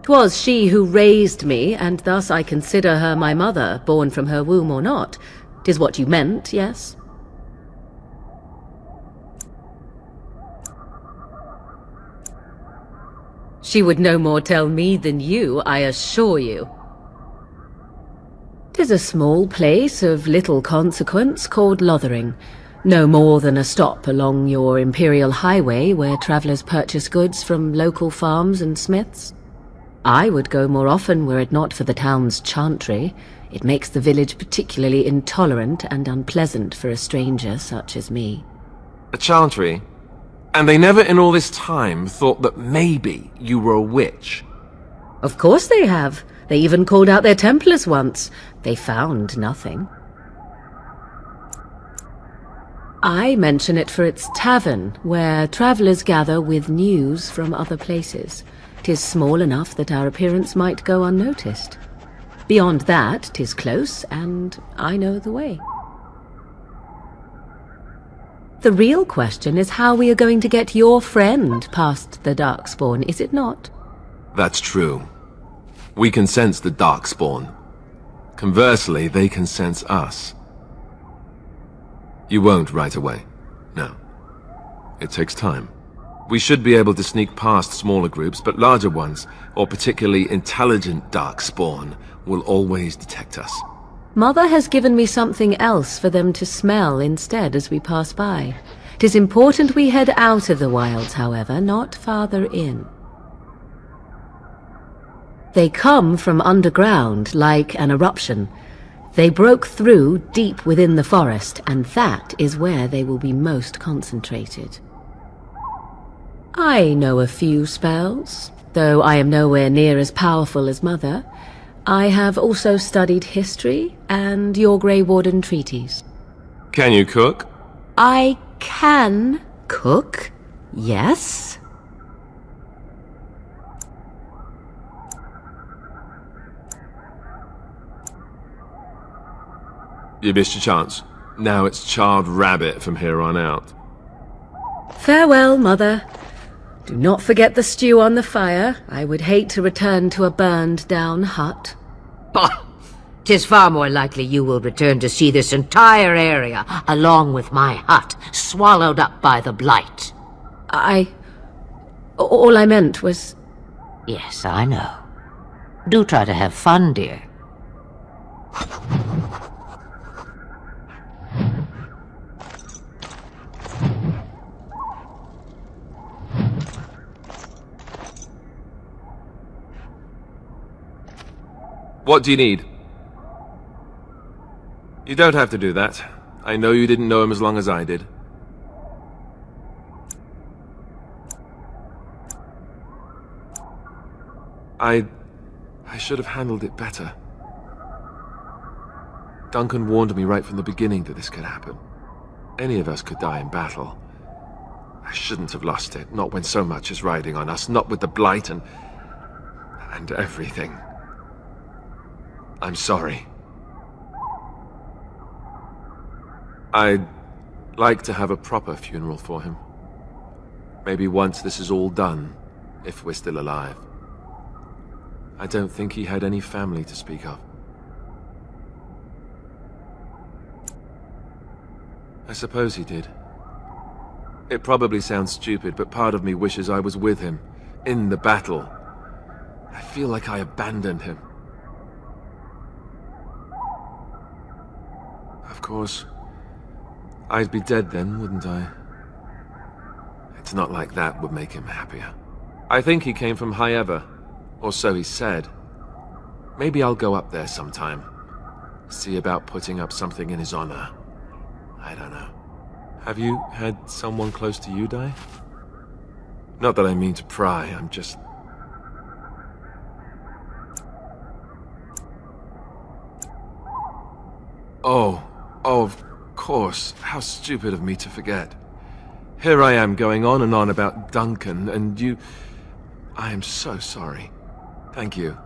"'Twas she who raised me, and thus I consider her my mother, born from her womb or not. 'Tis what you meant, yes?" She would no more tell me than you, I assure you. "'Tis a small place of little consequence called Lothering. No more than a stop along your imperial highway where travellers purchase goods from local farms and smiths. I would go more often were it not for the town's chantry. It makes the village particularly intolerant and unpleasant for a stranger such as me." A chantry? And they never in all this time thought that maybe you were a witch? Of course they have. They even called out their Templars once. They found nothing. I mention it for its tavern, where travellers gather with news from other places. 'Tis small enough that our appearance might go unnoticed. Beyond that, 'tis close, and I know the way. The real question is how we are going to get your friend past the Darkspawn, is it not? That's true. We can sense the Darkspawn. Conversely, they can sense us. You won't right away. No. It takes time. We should be able to sneak past smaller groups, but larger ones, or particularly intelligent Darkspawn, will always detect us. Mother has given me something else for them to smell instead as we pass by. 'Tis important we head out of the wilds, however, not farther in. They come from underground, like an eruption. They broke through deep within the forest, and that is where they will be most concentrated. I know a few spells, though I am nowhere near as powerful as Mother. I have also studied history and your Grey Warden treaties. Can you cook? I can cook, yes. You missed your chance. Now it's charred rabbit from here on out. Farewell, Mother. Do not forget the stew on the fire. I would hate to return to a burned-down hut. Bah! 'Tis far more likely you will return to see this entire area, along with my hut, swallowed up by the blight. All I meant was... Yes, I know. Do try to have fun, dear. What do you need? You don't have to do that. I know you didn't know him as long as I did. I should have handled it better. Duncan warned me right from the beginning that this could happen. Any of us could die in battle. I shouldn't have lost it, not when so much is riding on us, not with the Blight and everything. I'm sorry. I'd like to have a proper funeral for him. Maybe once this is all done, if we're still alive. I don't think he had any family to speak of. I suppose he did. It probably sounds stupid, but part of me wishes I was with him, in the battle. I feel like I abandoned him. Of course, I'd be dead then, wouldn't I? It's not like that would make him happier. I think he came from Highever, or so he said. Maybe I'll go up there sometime. See about putting up something in his honor. I don't know. Have you had someone close to you die? Not that I mean to pry, I'm just... Oh, of course. How stupid of me to forget. Here I am going on and on about Duncan, and you... I am so sorry. Thank you.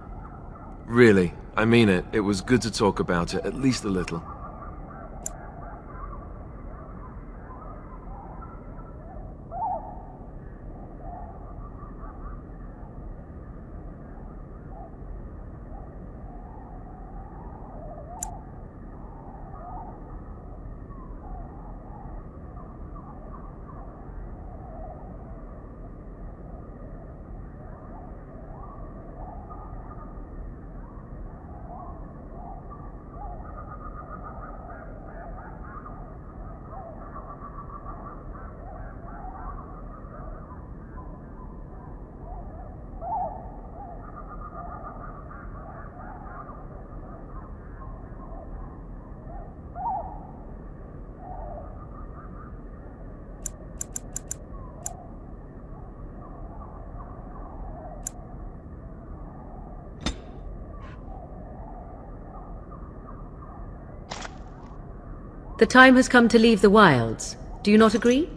Really, I mean it. It was good to talk about it, at least a little. The time has come to leave the wilds. Do you not agree?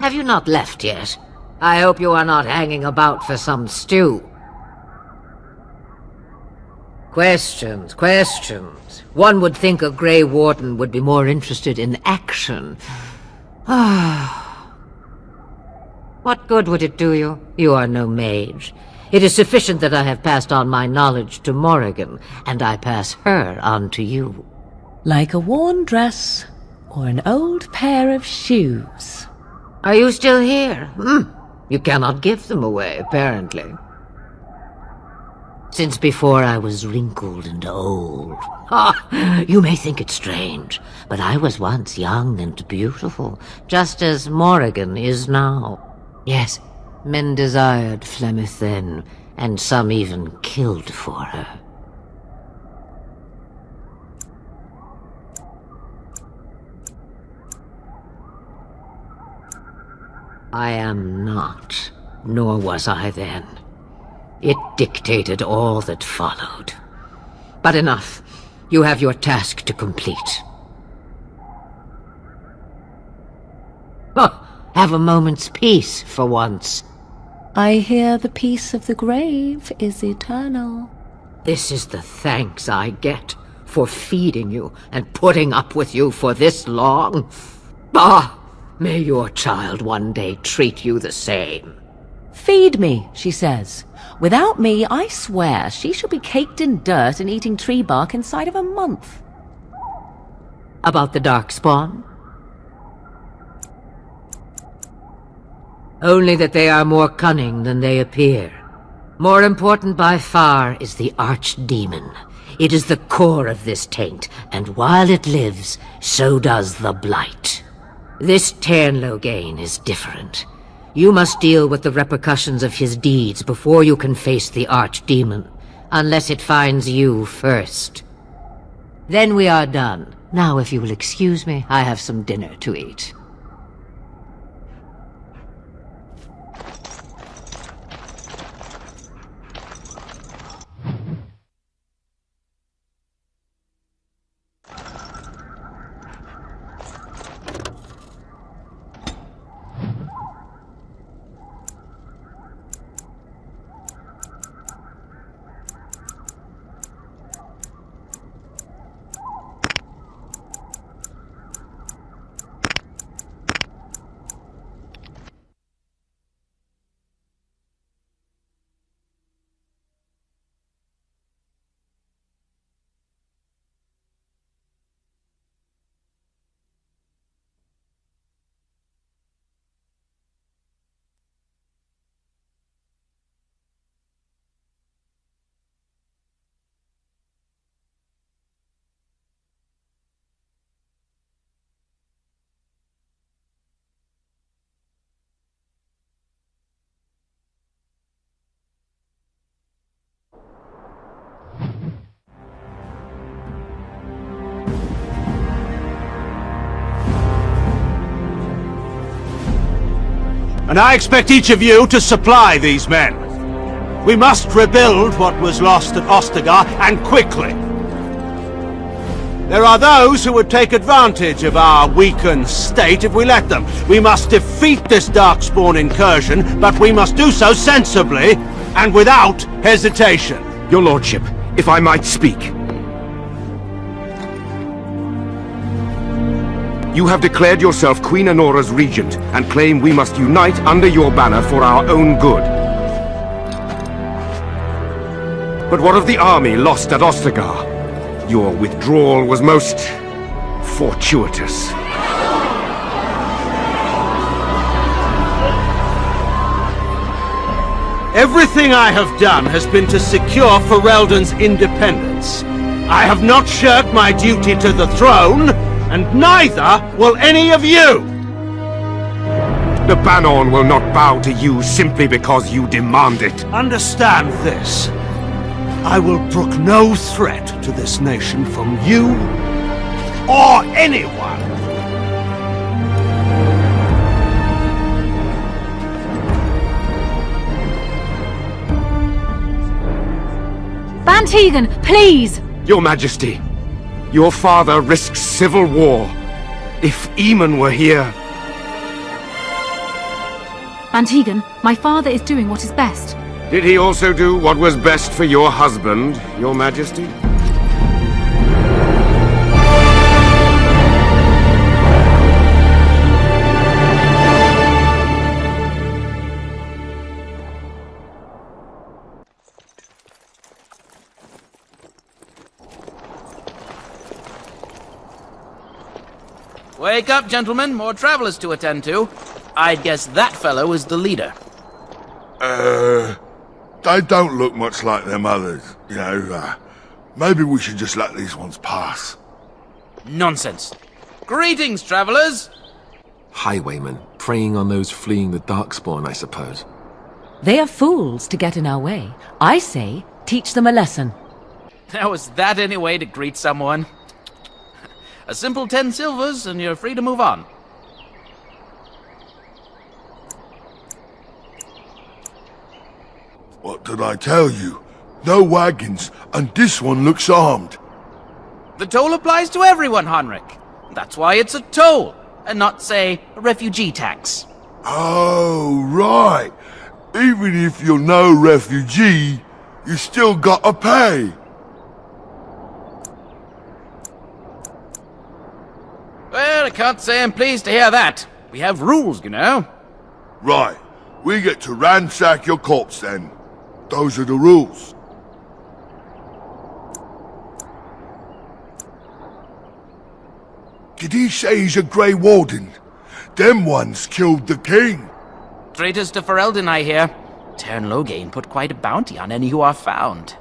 Have you not left yet? I hope you are not hanging about for some stew. Questions, questions. One would think a Grey Warden would be more interested in action. What good would it do you? You are no mage. It is sufficient that I have passed on my knowledge to Morrigan, and I pass her on to you. Like a worn dress or an old pair of shoes. Are you still here? You cannot give them away, apparently. Since before I was wrinkled and old. You may think it strange, but I was once young and beautiful, just as Morrigan is now. Yes, men desired Flemeth then, and some even killed for her. I am not, nor was I then. It dictated all that followed. But enough. You have your task to complete. Have a moment's peace for once. I hear the peace of the grave is eternal. This is the thanks I get for feeding you and putting up with you for this long. May your child one day treat you the same. Feed me, she says. Without me, I swear, she shall be caked in dirt and eating tree bark inside of a month. About the Darkspawn? Only that they are more cunning than they appear. More important by far is the Archdemon. It is the core of this taint, and while it lives, so does the Blight. This Tairn Loghain is different. You must deal with the repercussions of his deeds before you can face the Archdemon, unless it finds you first. Then we are done. Now, if you will excuse me, I have some dinner to eat. And I expect each of you to supply these men. We must rebuild what was lost at Ostagar, and quickly. There are those who would take advantage of our weakened state if we let them. We must defeat this Darkspawn incursion, but we must do so sensibly and without hesitation. Your lordship, if I might speak. You have declared yourself Queen Anora's regent, and claim we must unite under your banner for our own good. But what of the army lost at Ostagar? Your withdrawal was most fortuitous. Everything I have done has been to secure Ferelden's independence. I have not shirked my duty to the throne, and neither will any of you! The Banon will not bow to you simply because you demand it. Understand this. I will brook no threat to this nation from you or anyone. Bantegan, please! Your Majesty, your father risks civil war. If Eamon were here... Bantegan, my father is doing what is best. Did he also do what was best for your husband, your Majesty? Wake up, gentlemen. More travelers to attend to. I'd guess that fellow is the leader. They don't look much like them others, you know. Maybe we should just let these ones pass. Nonsense. Greetings, travelers. Highwaymen, preying on those fleeing the Darkspawn, I suppose. They are fools to get in our way. I say, teach them a lesson. Now, is that any way to greet someone? A simple 10 silvers, and you're free to move on. What did I tell you? No wagons, and this one looks armed. The toll applies to everyone, Henrik. That's why it's a toll, and not, say, a refugee tax. Oh, right. Even if you're no refugee, you still gotta pay. Well, I can't say I'm pleased to hear that. We have rules, you know. Right. we get to ransack your corpse then. Those are the rules. Did he say he's a Grey Warden? Them ones killed the king. Traitors to Ferelden, I hear. Tern Loghain put quite a bounty on any who are found.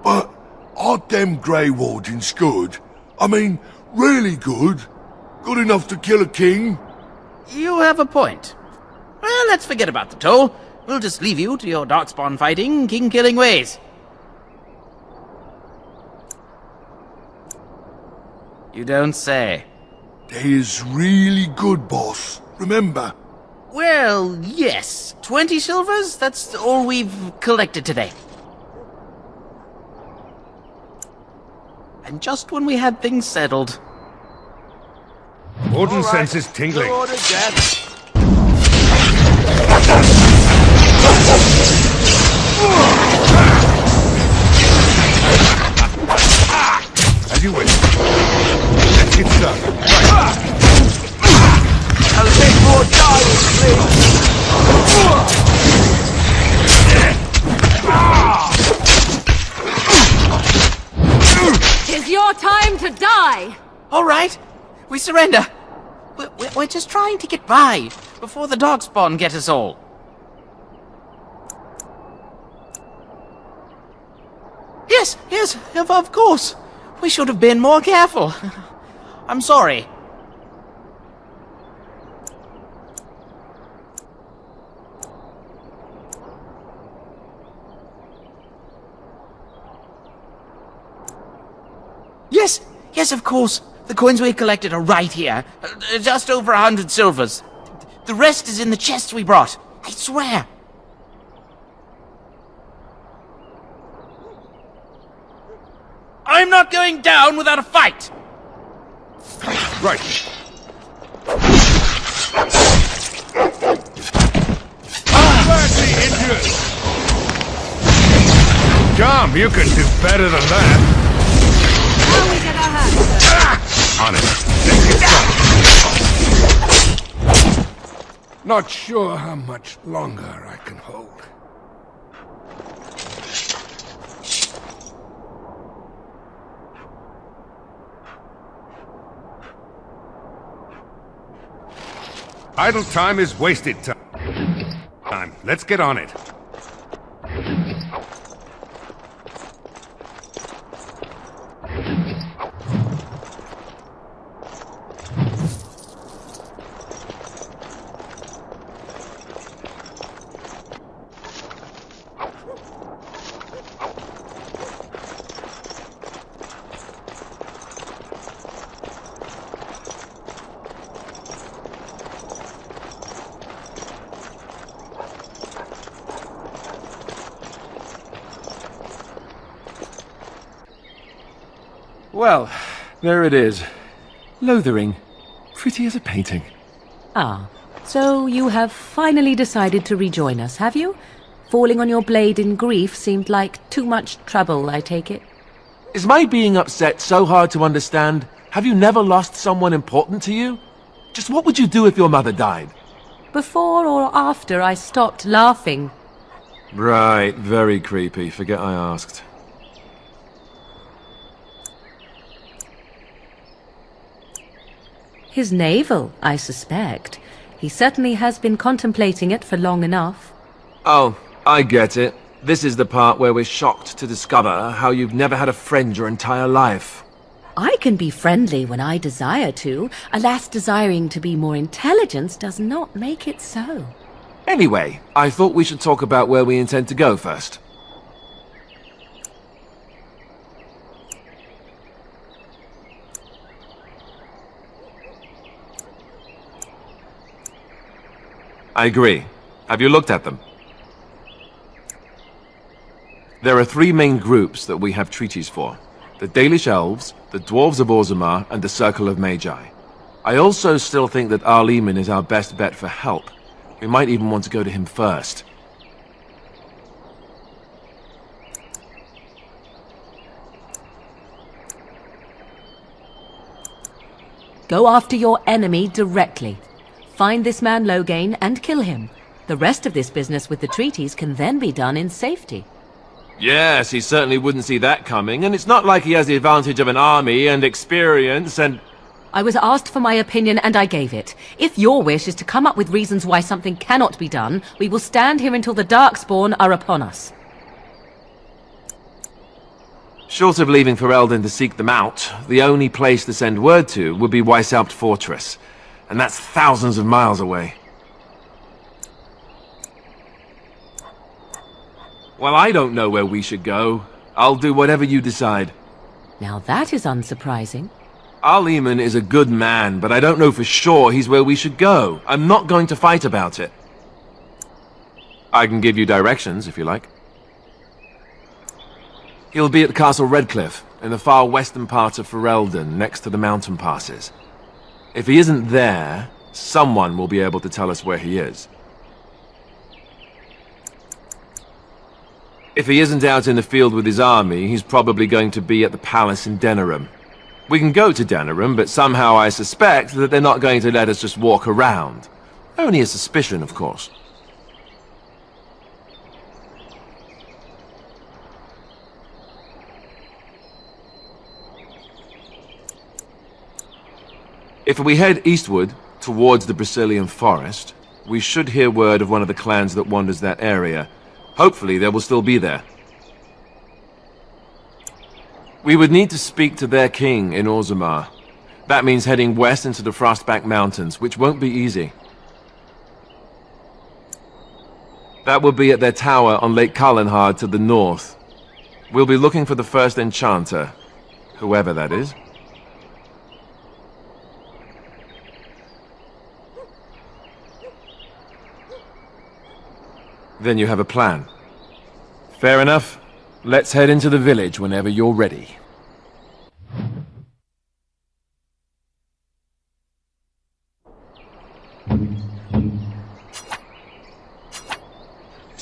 But aren't them Grey Wardens good? I mean, really good? Good enough to kill a king? You have a point. Well, let's forget about the toll. We'll just leave you to your darkspawn fighting, king-killing ways. You don't say. They is really good, boss. Remember? Well, yes. 20 silvers? That's all we've collected today. And just when we had things settled. Warden senses tingling. As you wish. Let's get started. Right. A bit more dying, please. 'Tis your time to die! All right. We surrender. We're just trying to get by before the darkspawn get us all. Yes, of course. We should have been more careful. I'm sorry. Yes, of course. The coins we collected are right here. Just over 100 silvers. The rest is in the chests we brought. I swear. I'm not going down without a fight! Right. Badly injured. Come, you can do better than that. Now we get our hands dirty. On it. Let's get started. Not sure how much longer I can hold. Idle time is wasted time. Let's get on it. Well, there it is. Lothering. Pretty as a painting. Ah, so you have finally decided to rejoin us, have you? Falling on your blade in grief seemed like too much trouble, I take it. Is my being upset so hard to understand? Have you never lost someone important to you? Just what would you do if your mother died? Before or after I stopped laughing. Right, very creepy. Forget I asked. His navel, I suspect. He certainly has been contemplating it for long enough. Oh, I get it. This is the part where we're shocked to discover how you've never had a friend your entire life. I can be friendly when I desire to. Alas, desiring to be more intelligent does not make it so. Anyway, I thought we should talk about where we intend to go first. I agree. Have you looked at them? There are 3 main groups that we have treaties for. The Dalish Elves, the Dwarves of Orzammar, and the Circle of Magi. I also still think that Alistair is our best bet for help. We might even want to go to him first. Go after your enemy directly. Find this man Loghain and kill him. The rest of this business with the treaties can then be done in safety. Yes, he certainly wouldn't see that coming, and it's not like he has the advantage of an army and experience and... I was asked for my opinion and I gave it. If your wish is to come up with reasons why something cannot be done, we will stand here until the Darkspawn are upon us. Short of leaving Ferelden to seek them out, the only place to send word to would be Weishaupt Fortress, and that's thousands of miles away. Well, I don't know where we should go. I'll do whatever you decide. Now that is unsurprising. Al-Eamon is a good man, but I don't know for sure he's where we should go. I'm not going to fight about it. I can give you directions, if you like. He'll be at Castle Redcliffe, in the far western part of Ferelden, next to the mountain passes. If he isn't there, someone will be able to tell us where he is. If he isn't out in the field with his army, he's probably going to be at the palace in Denerim. We can go to Denerim, but somehow I suspect that they're not going to let us just walk around. Only a suspicion, of course. If we head eastward, towards the Brazilian forest, we should hear word of one of the clans that wanders that area. Hopefully they will still be there. We would need to speak to their king in Orzammar. That means heading west into the Frostback Mountains, which won't be easy. That will be at their tower on Lake Calenhard to the north. We'll be looking for the first enchanter, whoever that is. Then you have a plan. Fair enough. Let's head into the village whenever you're ready.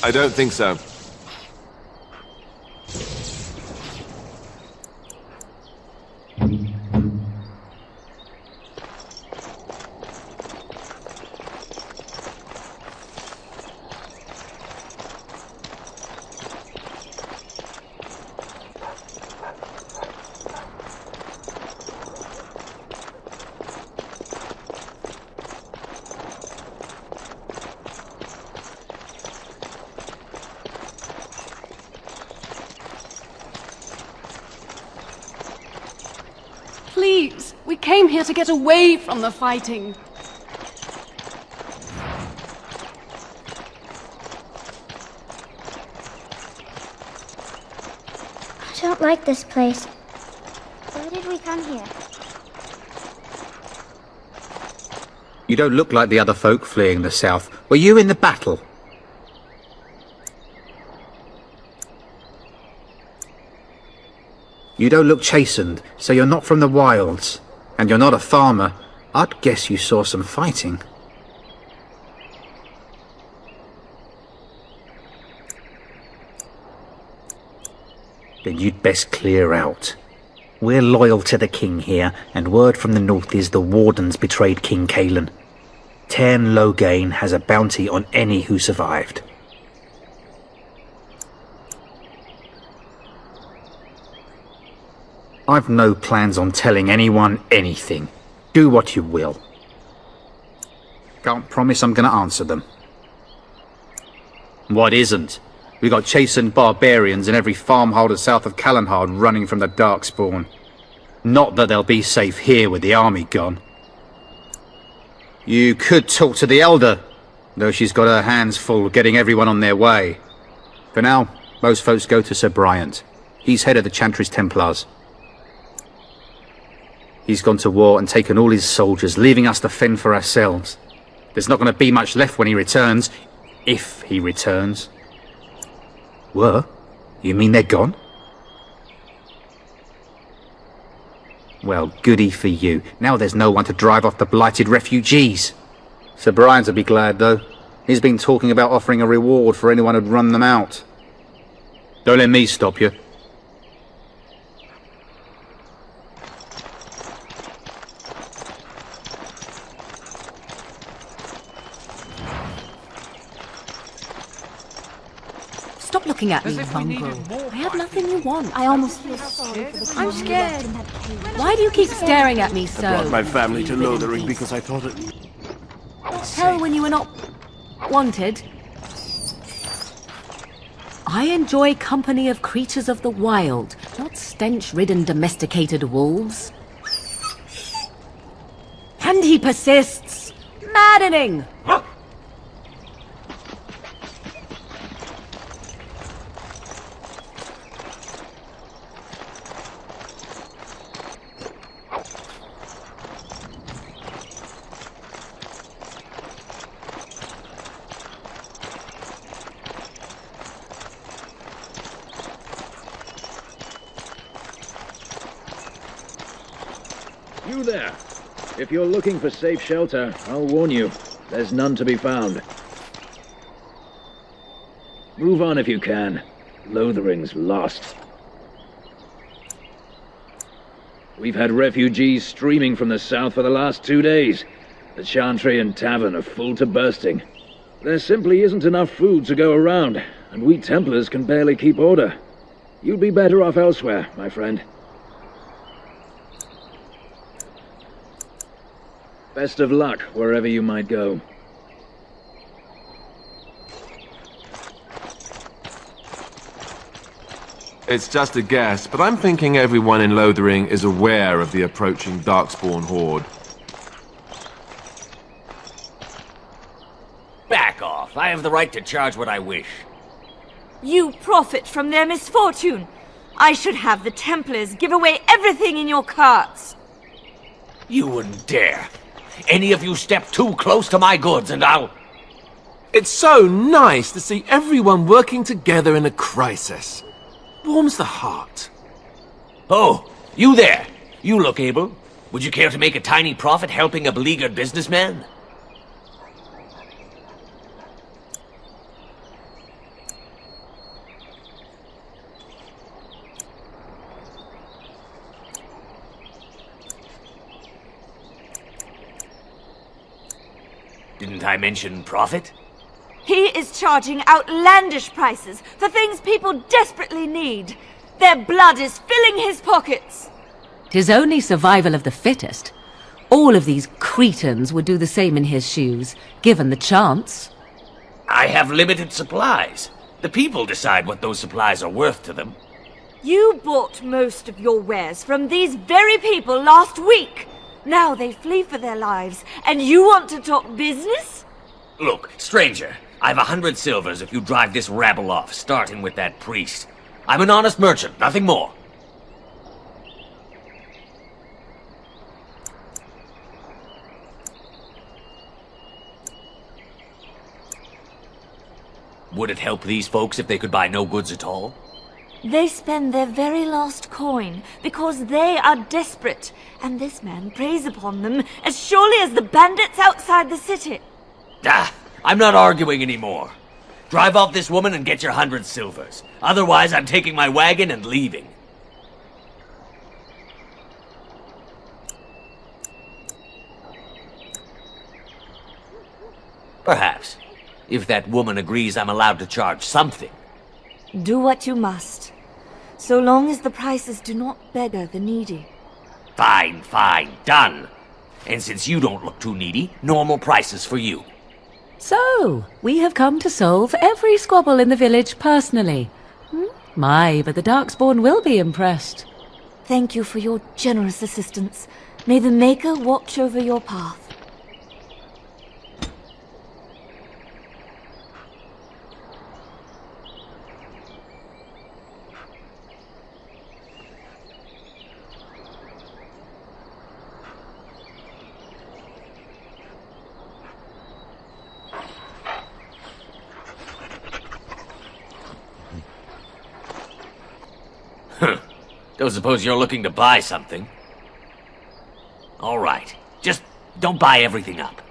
I don't think so. Please, we came here to get away from the fighting. I don't like this place. Why did we come here? You don't look like the other folk fleeing the south. Were you in the battle? You don't look chastened, so you're not from the wilds. And you're not a farmer. I'd guess you saw some fighting. Then you'd best clear out. We're loyal to the king here, and word from the north is the wardens betrayed King Cailan. Tairn Loghain has a bounty on any who survived. I've no plans on telling anyone anything. Do what you will. Can't promise I'm going to answer them. What isn't? We got chastened barbarians in every farmholder south of Calenhard running from the Darkspawn. Not that they'll be safe here with the army gone. You could talk to the Elder, though she's got her hands full getting everyone on their way. For now, most folks go to Sir Bryant. He's head of the Chantry's Templars. He's gone to war and taken all his soldiers, leaving us to fend for ourselves. There's not going to be much left when he returns, if he returns. Were? You mean they're gone? Well, goody for you. Now there's no one to drive off the blighted refugees. Sir Bryant will be glad, though. He's been talking about offering a reward for anyone who'd run them out. Don't let me stop you. Stop looking at me, mongrel. I have nothing you want. I almost feel sorry for the I'm scared. Why do you keep staring at me so? I brought my family to Lothering because I thought it... Tell when you were not wanted. I enjoy company of creatures of the wild, not stench-ridden domesticated wolves. And he persists. Maddening! You there! If you're looking for safe shelter, I'll warn you, there's none to be found. Move on if you can. Lothering's lost. We've had refugees streaming from the south for the last 2 days. The Chantry and Tavern are full to bursting. There simply isn't enough food to go around, and we Templars can barely keep order. You'd be better off elsewhere, my friend. Best of luck wherever you might go. It's just a guess, but I'm thinking everyone in Lothering is aware of the approaching Darkspawn horde. Back off. I have the right to charge what I wish. You profit from their misfortune. I should have the Templars give away everything in your carts. You wouldn't dare. Any of you step too close to my goods and I'll... It's so nice to see everyone working together in a crisis. Warms the heart. Oh, you there. You look able. Would you care to make a tiny profit helping a beleaguered businessman? Didn't I mention profit? He is charging outlandish prices for things people desperately need. Their blood is filling his pockets. 'Tis only survival of the fittest. All of these cretins would do the same in his shoes, given the chance. I have limited supplies. The people decide what those supplies are worth to them. You bought most of your wares from these very people last week. Now they flee for their lives, and you want to talk business? Look, stranger, I've 100 silvers if you drive this rabble off, starting with that priest. I'm an honest merchant, nothing more. Would it help these folks if they could buy no goods at all? They spend their very last coin because they are desperate, and this man preys upon them as surely as the bandits outside the city. Ah, I'm not arguing anymore. Drive off this woman and get your 100 silvers. Otherwise, I'm taking my wagon and leaving. Perhaps. If that woman agrees I'm allowed to charge something. Do what you must, so long as the prices do not beggar the needy. Fine, fine, done. And since you don't look too needy, normal prices for you. So, we have come to solve every squabble in the village personally. My, but the Darkspawn will be impressed. Thank you for your generous assistance. May the Maker watch over your path. Don't suppose you're looking to buy something? All right. Just don't buy everything up.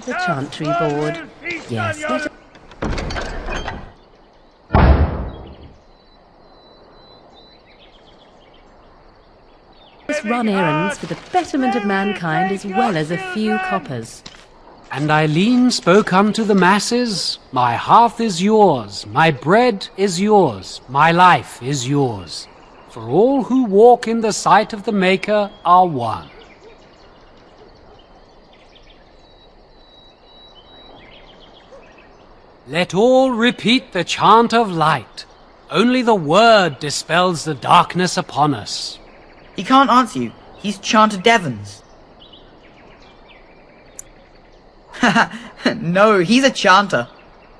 the Chantry board. Yes, let us run errands for the betterment of mankind as well as a few coppers. And Eileen spoke unto the masses, My hearth is yours, my bread is yours, my life is yours. For all who walk in the sight of the Maker are one. Let all repeat the chant of light. Only the word dispels the darkness upon us. He can't answer you. He's chanted Devons. No, he's a chanter.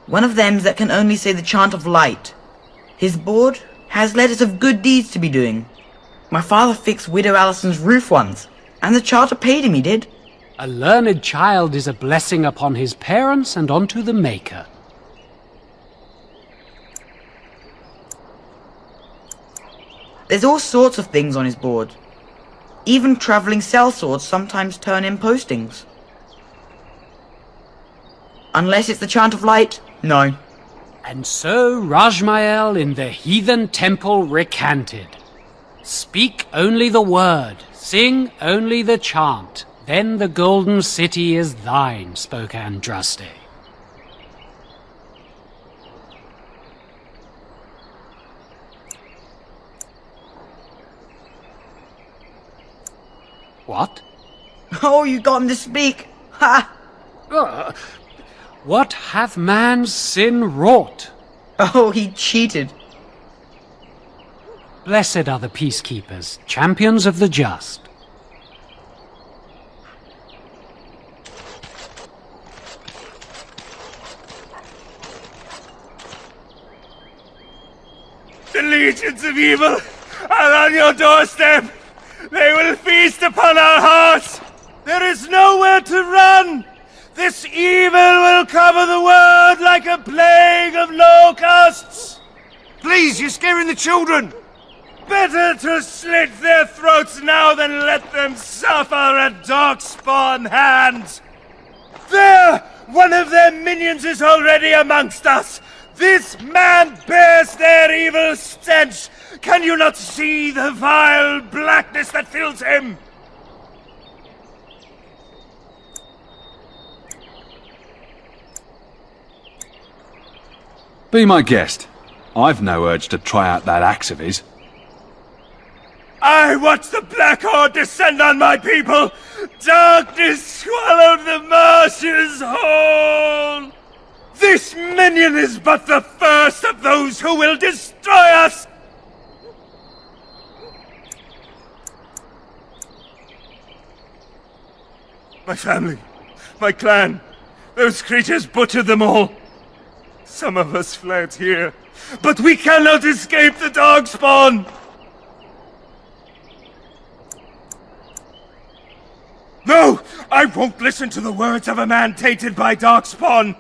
One of them that can only say the chant of light. His board has letters of good deeds to be doing. My father fixed Widow Alison's roof once, and the charter paid him, he did. A learned child is a blessing upon his parents and onto the Maker. There's all sorts of things on his board. Even travelling sellswords sometimes turn in postings. Unless it's the chant of light, no. And so Rajmael in the heathen temple recanted. Speak only the word, sing only the chant, then the golden city is thine, spoke Andraste. What? Oh, you got him to speak! Ha! What hath man's sin wrought? Oh, he cheated. Blessed are the peacekeepers, champions of the just. The legions of evil are on your doorstep. They will feast upon our hearts. There is nowhere to run. This evil will cover the world like a plague of locusts. Please, you're scaring the children. Better to slit their throats now than let them suffer at Darkspawn hands. There! One of their minions is already amongst us. This man bears their evil stench. Can you not see the vile blackness that fills him? Be my guest. I've no urge to try out that axe of his. I watched the Black Horde descend on my people. Darkness swallowed the marshes whole. This minion is but the first of those who will destroy us. My family, my clan, those creatures butchered them all. Some of us fled here, but we cannot escape the Darkspawn! No! I won't listen to the words of a man tainted by Darkspawn!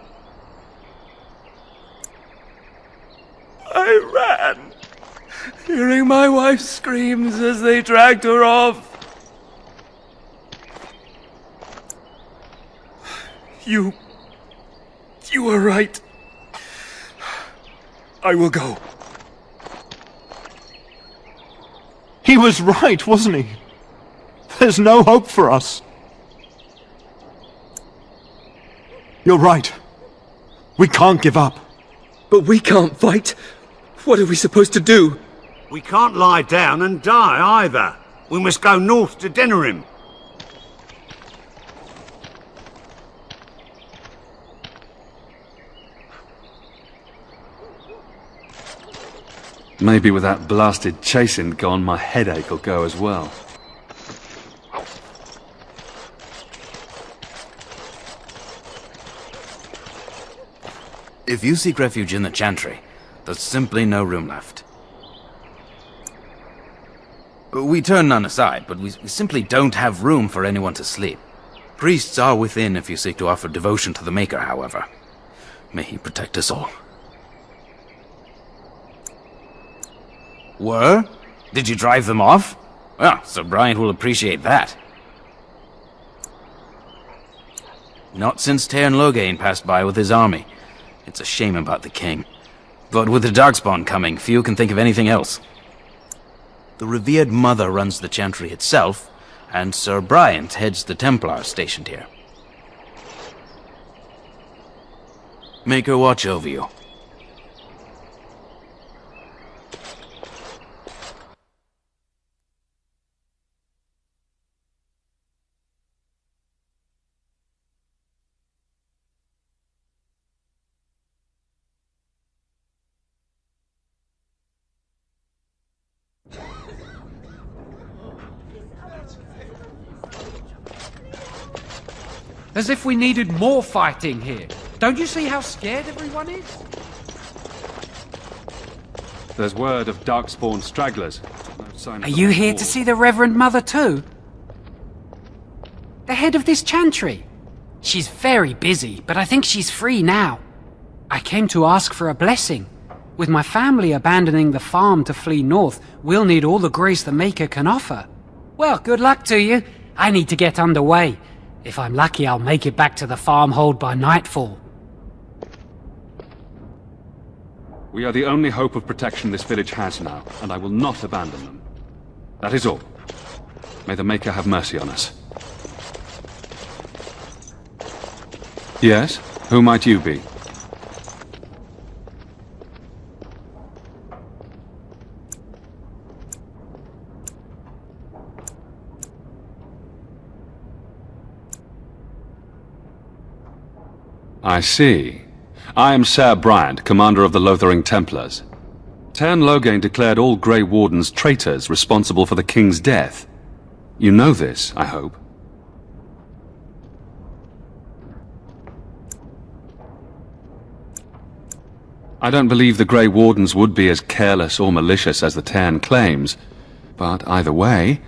I ran, hearing my wife's screams as they dragged her off. You were right. I will go. He was right, wasn't he? There's no hope for us. You're right. We can't give up. But we can't fight. What are we supposed to do? We can't lie down and die either. We must go north to Denerim. Maybe with that blasted chasing gone, my headache will go as well. If you seek refuge in the Chantry, there's simply no room left. We turn none aside, but we simply don't have room for anyone to sleep. Priests are within if you seek to offer devotion to the Maker, however. May he protect us all. Were? Did you drive them off? Well, Sir Bryant will appreciate that. Not since Tairn Logain passed by with his army. It's a shame about the king. But with the Darkspawn coming, few can think of anything else. The revered mother runs the chantry itself, and Sir Bryant heads the Templars stationed here. Make her watch over you. As if we needed more fighting here. Don't you see how scared everyone is? There's word of Darkspawn stragglers. No sign of Are you here to see the Reverend Mother too? The head of this chantry. She's very busy, but I think she's free now. I came to ask for a blessing. With my family abandoning the farm to flee north, we'll need all the grace the Maker can offer. Well, good luck to you. I need to get underway. If I'm lucky, I'll make it back to the farmhold by nightfall. We are the only hope of protection this village has now, and I will not abandon them. That is all. May the Maker have mercy on us. Yes? Who might you be? I see. I am Sir Bryant, commander of the Lothering Templars. Tairn Logain declared all Grey Wardens traitors responsible for the king's death. You know this, I hope. I don't believe the Grey Wardens would be as careless or malicious as the Tairn claims, but either way,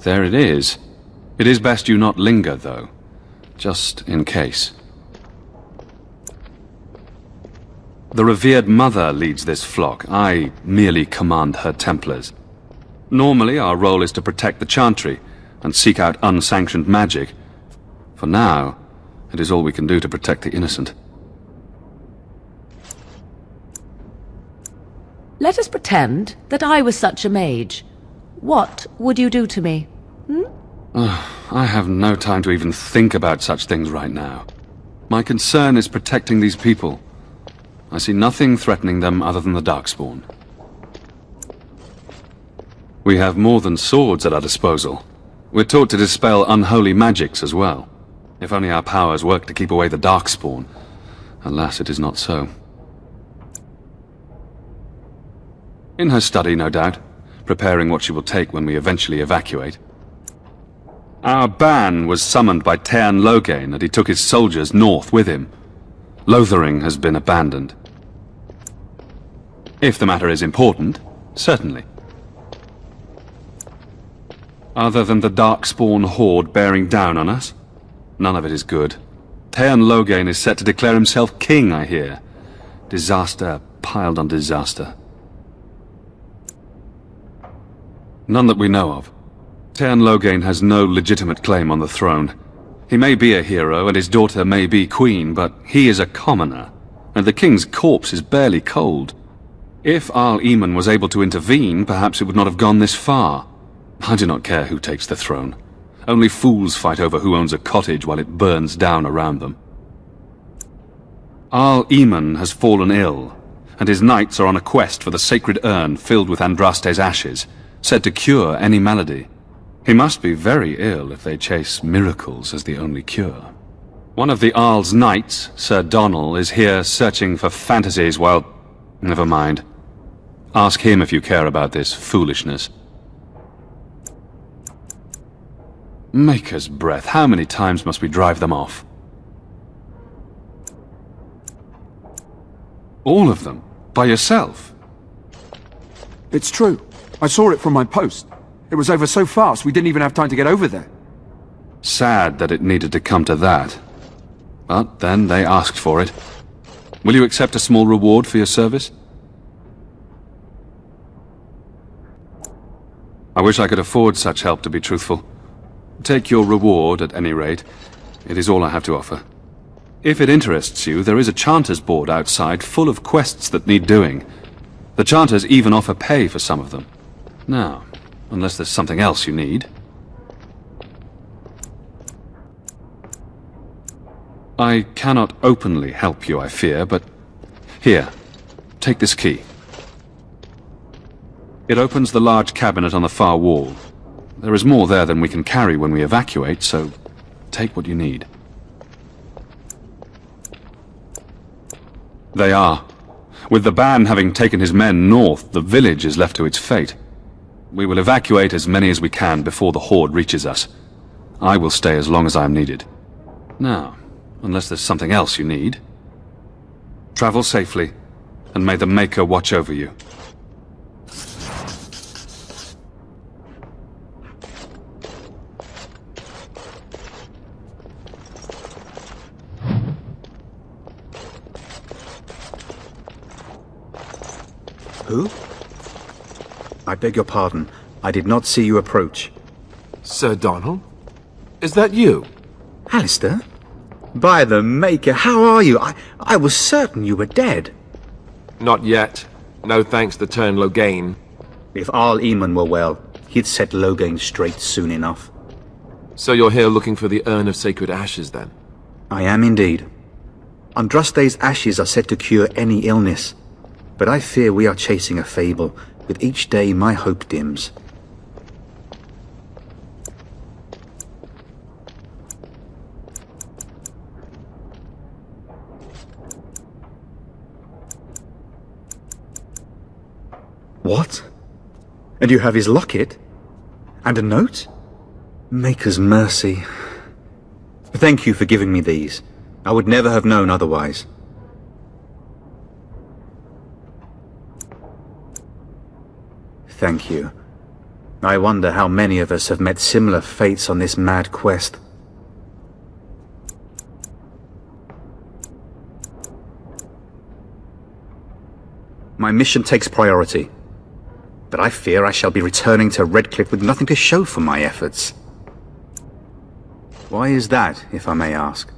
there it is. It is best you not linger, though, just in case. The revered mother leads this flock. I merely command her Templars. Normally, our role is to protect the chantry and seek out unsanctioned magic. For now, it is all we can do to protect the innocent. Let us pretend that I was such a mage. What would you do to me? I have no time to even think about such things right now. My concern is protecting these people. I see nothing threatening them other than the Darkspawn. We have more than swords at our disposal. We're taught to dispel unholy magics as well. If only our powers work to keep away the Darkspawn. Alas, it is not so. In her study, no doubt, preparing what she will take when we eventually evacuate. Our ban was summoned by Tairn Logain, and he took his soldiers north with him. Lothering has been abandoned. If the matter is important, certainly. Other than the Darkspawn horde bearing down on us, none of it is good. Tairn Logain is set to declare himself king, I hear. Disaster piled on disaster. None that we know of. Tairn Logain has no legitimate claim on the throne. He may be a hero, and his daughter may be queen, but he is a commoner, and the king's corpse is barely cold. If Arl Eamon was able to intervene, perhaps it would not have gone this far. I do not care who takes the throne. Only fools fight over who owns a cottage while it burns down around them. Arl Eamon has fallen ill, and his knights are on a quest for the sacred urn filled with Andraste's ashes, said to cure any malady. He must be very ill if they chase miracles as the only cure. One of the Arl's knights, Sir Donnell, is here searching for fantasies while... Never mind. Ask him if you care about this foolishness. Maker's breath, how many times must we drive them off? All of them? By yourself? It's true. I saw it from my post. It was over so fast we didn't even have time to get over there. Sad that it needed to come to that. But then they asked for it. Will you accept a small reward for your service? I wish I could afford such help, to be truthful. Take your reward, at any rate. It is all I have to offer. If it interests you, there is a Chanters board outside full of quests that need doing. The Chanters even offer pay for some of them. Now, unless there's something else you need. I cannot openly help you, I fear, but... Here, take this key. It opens the large cabinet on the far wall. There is more there than we can carry when we evacuate, so take what you need. They are. With the ban having taken his men north, the village is left to its fate. We will evacuate as many as we can before the Horde reaches us. I will stay as long as I am needed. Now, unless there's something else you need. Travel safely, and may the Maker watch over you. Who? I beg your pardon. I did not see you approach. Sir Donald? Is that you? Alistair? By the Maker, how are you? I was certain you were dead. Not yet. No thanks to Turn Logain. If Arl Eamon were well, he'd set Logain straight soon enough. So you're here looking for the Urn of Sacred Ashes, then? I am indeed. Andraste's ashes are said to cure any illness. But I fear we are chasing a fable. With each day, my hope dims. What? And you have his locket? And a note? Maker's mercy. Thank you for giving me these. I would never have known otherwise. Thank you. I wonder how many of us have met similar fates on this mad quest. My mission takes priority, but I fear I shall be returning to Redcliffe with nothing to show for my efforts. Why is that, if I may ask?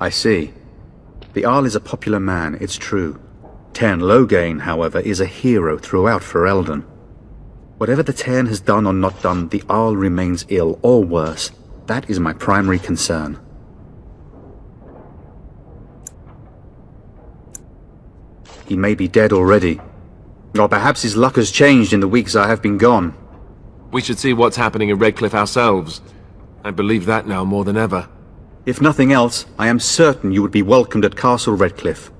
I see. The Arl is a popular man, it's true. Tairn Logain, however, is a hero throughout Ferelden. Whatever the Tairn has done or not done, the Arl remains ill, or worse. That is my primary concern. He may be dead already. Or perhaps his luck has changed in the weeks I have been gone. We should see what's happening in Redcliffe ourselves. I believe that now more than ever. If nothing else, I am certain you would be welcomed at Castle Redcliffe.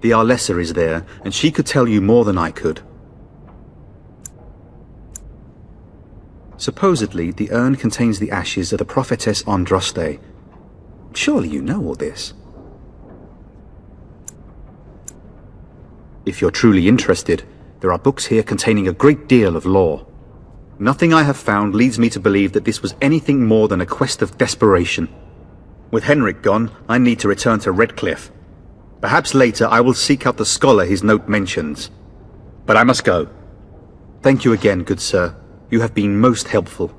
The Arlessa is there, and she could tell you more than I could. Supposedly, the urn contains the ashes of the prophetess Andraste. Surely you know all this. If you're truly interested, there are books here containing a great deal of lore. Nothing I have found leads me to believe that this was anything more than a quest of desperation. With Henrik gone, I need to return to Redcliffe. Perhaps later I will seek out the scholar his note mentions. But I must go. Thank you again, good sir. You have been most helpful.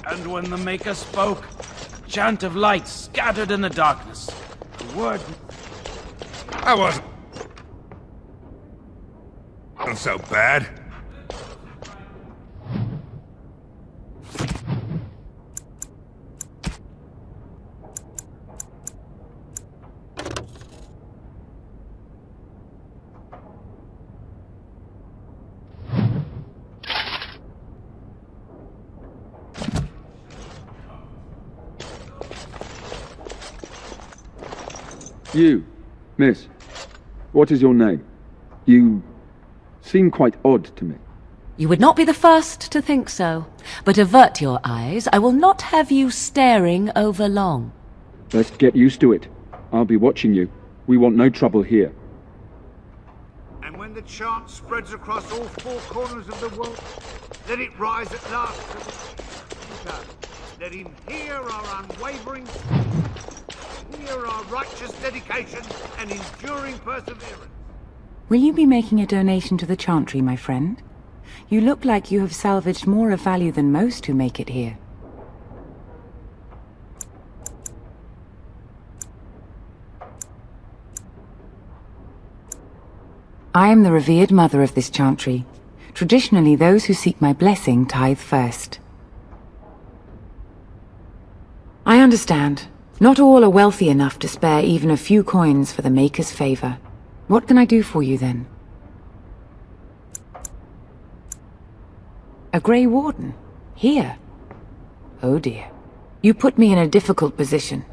And when the Maker spoke, a chant of light scattered in the darkness. The word... I wasn't so bad. You, miss, what is your name? You seem quite odd to me. You would not be the first to think so. But avert your eyes. I will not have you staring over long. Let's get used to it. I'll be watching you. We want no trouble here. And when the chant spreads across all four corners of the world, let it rise at last to the center. Let him hear our unwavering, hear our righteous dedication and enduring perseverance. Will you be making a donation to the Chantry, my friend? You look like you have salvaged more of value than most who make it here. I am the revered mother of this Chantry. Traditionally, those who seek my blessing tithe first. I understand. Not all are wealthy enough to spare even a few coins for the Maker's favor. What can I do for you, then? A Grey Warden? Here? Oh dear. You put me in a difficult position.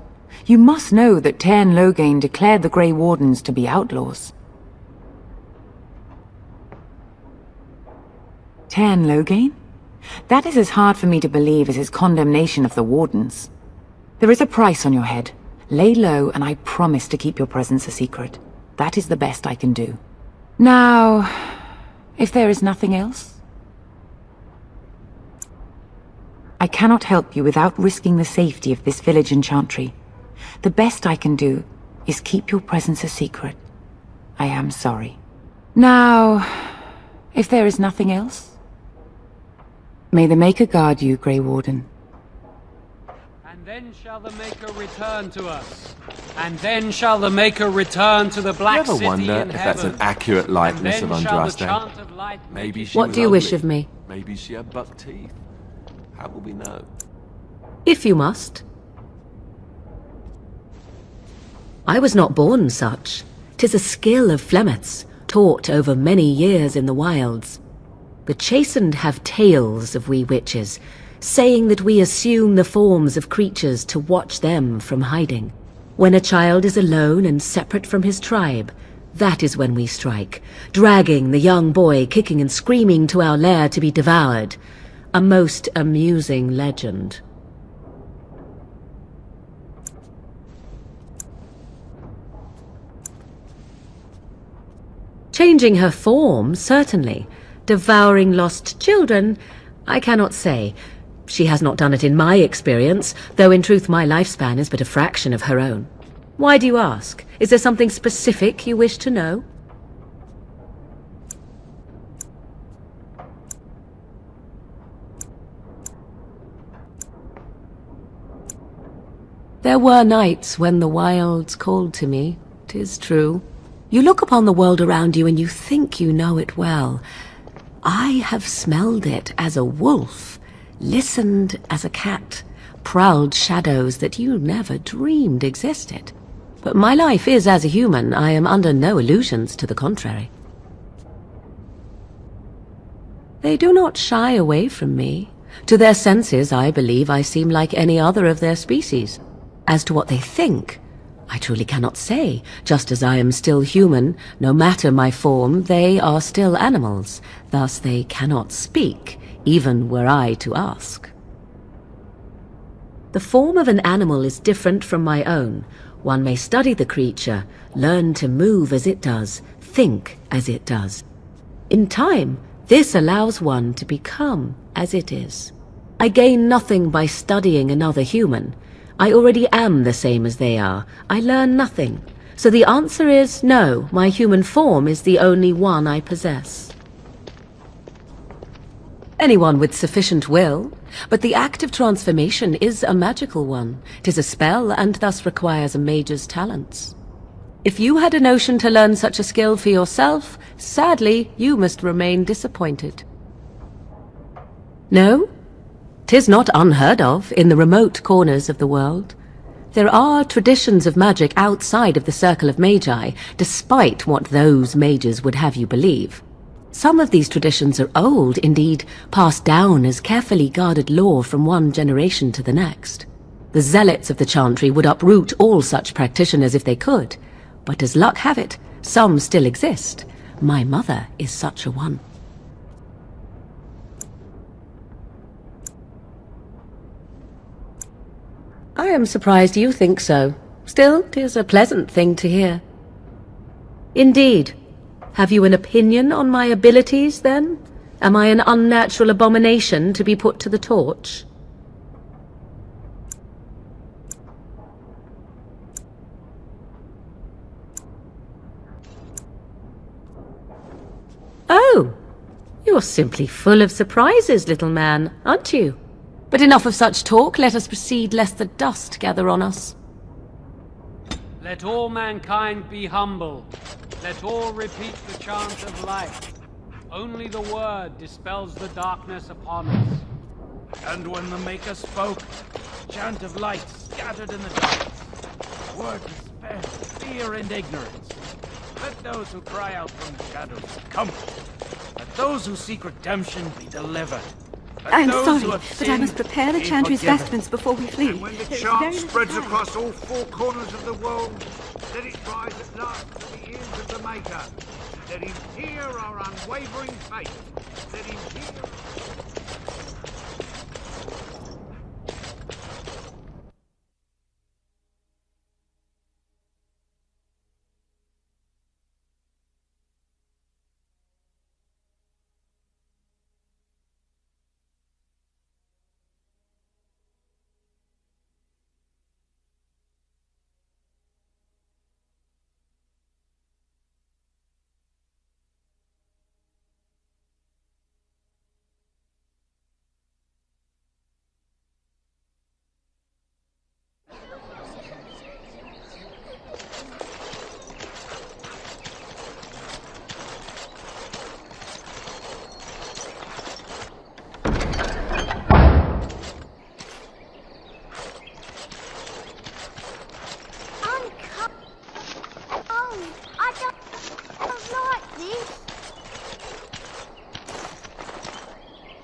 You must know that Tairn Logain declared the Grey Wardens to be outlaws. Tairn Logain? That is as hard for me to believe as his condemnation of the Wardens. There is a price on your head. Lay low, and I promise to keep your presence a secret. That is the best I can do. Now, if there is nothing else? I cannot help you without risking the safety of this village and Chantry. The best I can do is keep your presence a secret. I am sorry. Now, if there is nothing else? May the Maker guard you, Grey Warden. And then shall the Maker return to us. And then shall the Maker return to the Black City in heaven. You ever wonder if that's an accurate likeness of Andraste? Maybe she What was do you ugly. wish of me? Maybe she had buck teeth. How will we know? If you must. I was not born such. 'Tis a skill of Flemeth's, taught over many years in the wilds. The chastened have tales of we witches, saying that we assume the forms of creatures to watch them from hiding. When a child is alone and separate from his tribe, that is when we strike, dragging the young boy kicking and screaming to our lair to be devoured. A most amusing legend. Changing her form, certainly. Devouring lost children, I cannot say. She has not done it in my experience, though in truth my lifespan is but a fraction of her own. Why do you ask? Is there something specific you wish to know? There were nights when the wilds called to me, 'tis true. You look upon the world around you and you think you know it well. I have smelled it as a wolf, listened as a cat, prowled shadows that you never dreamed existed. But my life is as a human. I am under no illusions to the contrary. They do not shy away from me. To their senses, I believe I seem like any other of their species. As to what they think, I truly cannot say. Just as I am still human, no matter my form, they are still animals. Thus they cannot speak, even were I to ask. The form of an animal is different from my own. One may study the creature, learn to move as it does, think as it does. In time, this allows one to become as it is. I gain nothing by studying another human. I already am the same as they are. I learn nothing. So the answer is no, my human form is the only one I possess. Anyone with sufficient will, but the act of transformation is a magical one. 'Tis a spell and thus requires a mage's talents. If you had a notion to learn such a skill for yourself, sadly, you must remain disappointed. No? 'Tis not unheard of in the remote corners of the world. There are traditions of magic outside of the circle of magi, despite what those mages would have you believe. Some of these traditions are old, indeed, passed down as carefully guarded lore from one generation to the next. The zealots of the Chantry would uproot all such practitioners if they could, but as luck have it, some still exist. My mother is such a one. I am surprised you think so. Still, 'tis a pleasant thing to hear. Indeed. Have you an opinion on my abilities, then? Am I an unnatural abomination to be put to the torch? Oh, you're simply full of surprises, little man, aren't you? But enough of such talk. Let us proceed, lest the dust gather on us. Let all mankind be humble. Let all repeat the chant of light. Only the word dispels the darkness upon us. And when the Maker spoke, the chant of light scattered in the darkness. The word dispelled fear and ignorance. Let those who cry out from the shadows come. Let those who seek redemption be delivered. I am sorry, but I must prepare the Chantry's vestments before we flee. And when the chant spreads across all four corners of the world, let it rise at last to the ears of the Maker. Let him hear our unwavering faith. Let him hear...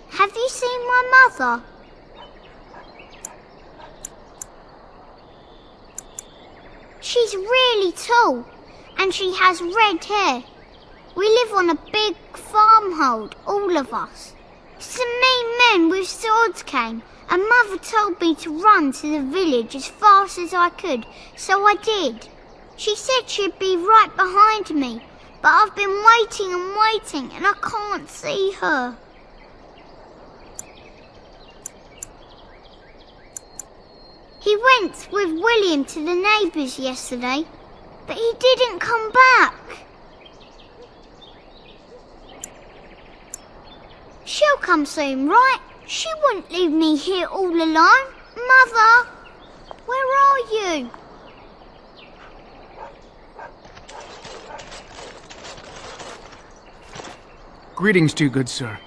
Have you seen my mother? She's really tall, and she has red hair. We live on a big farmhold, all of us. Some mean men with swords came, and Mother told me to run to the village as fast as I could, so I did. She said she'd be right behind me, but I've been waiting and waiting, and I can't see her. He went with William to the neighbours yesterday, but he didn't come back. She'll come soon, right? She wouldn't leave me here all alone. Mother, where are you? Greetings to you, good sir.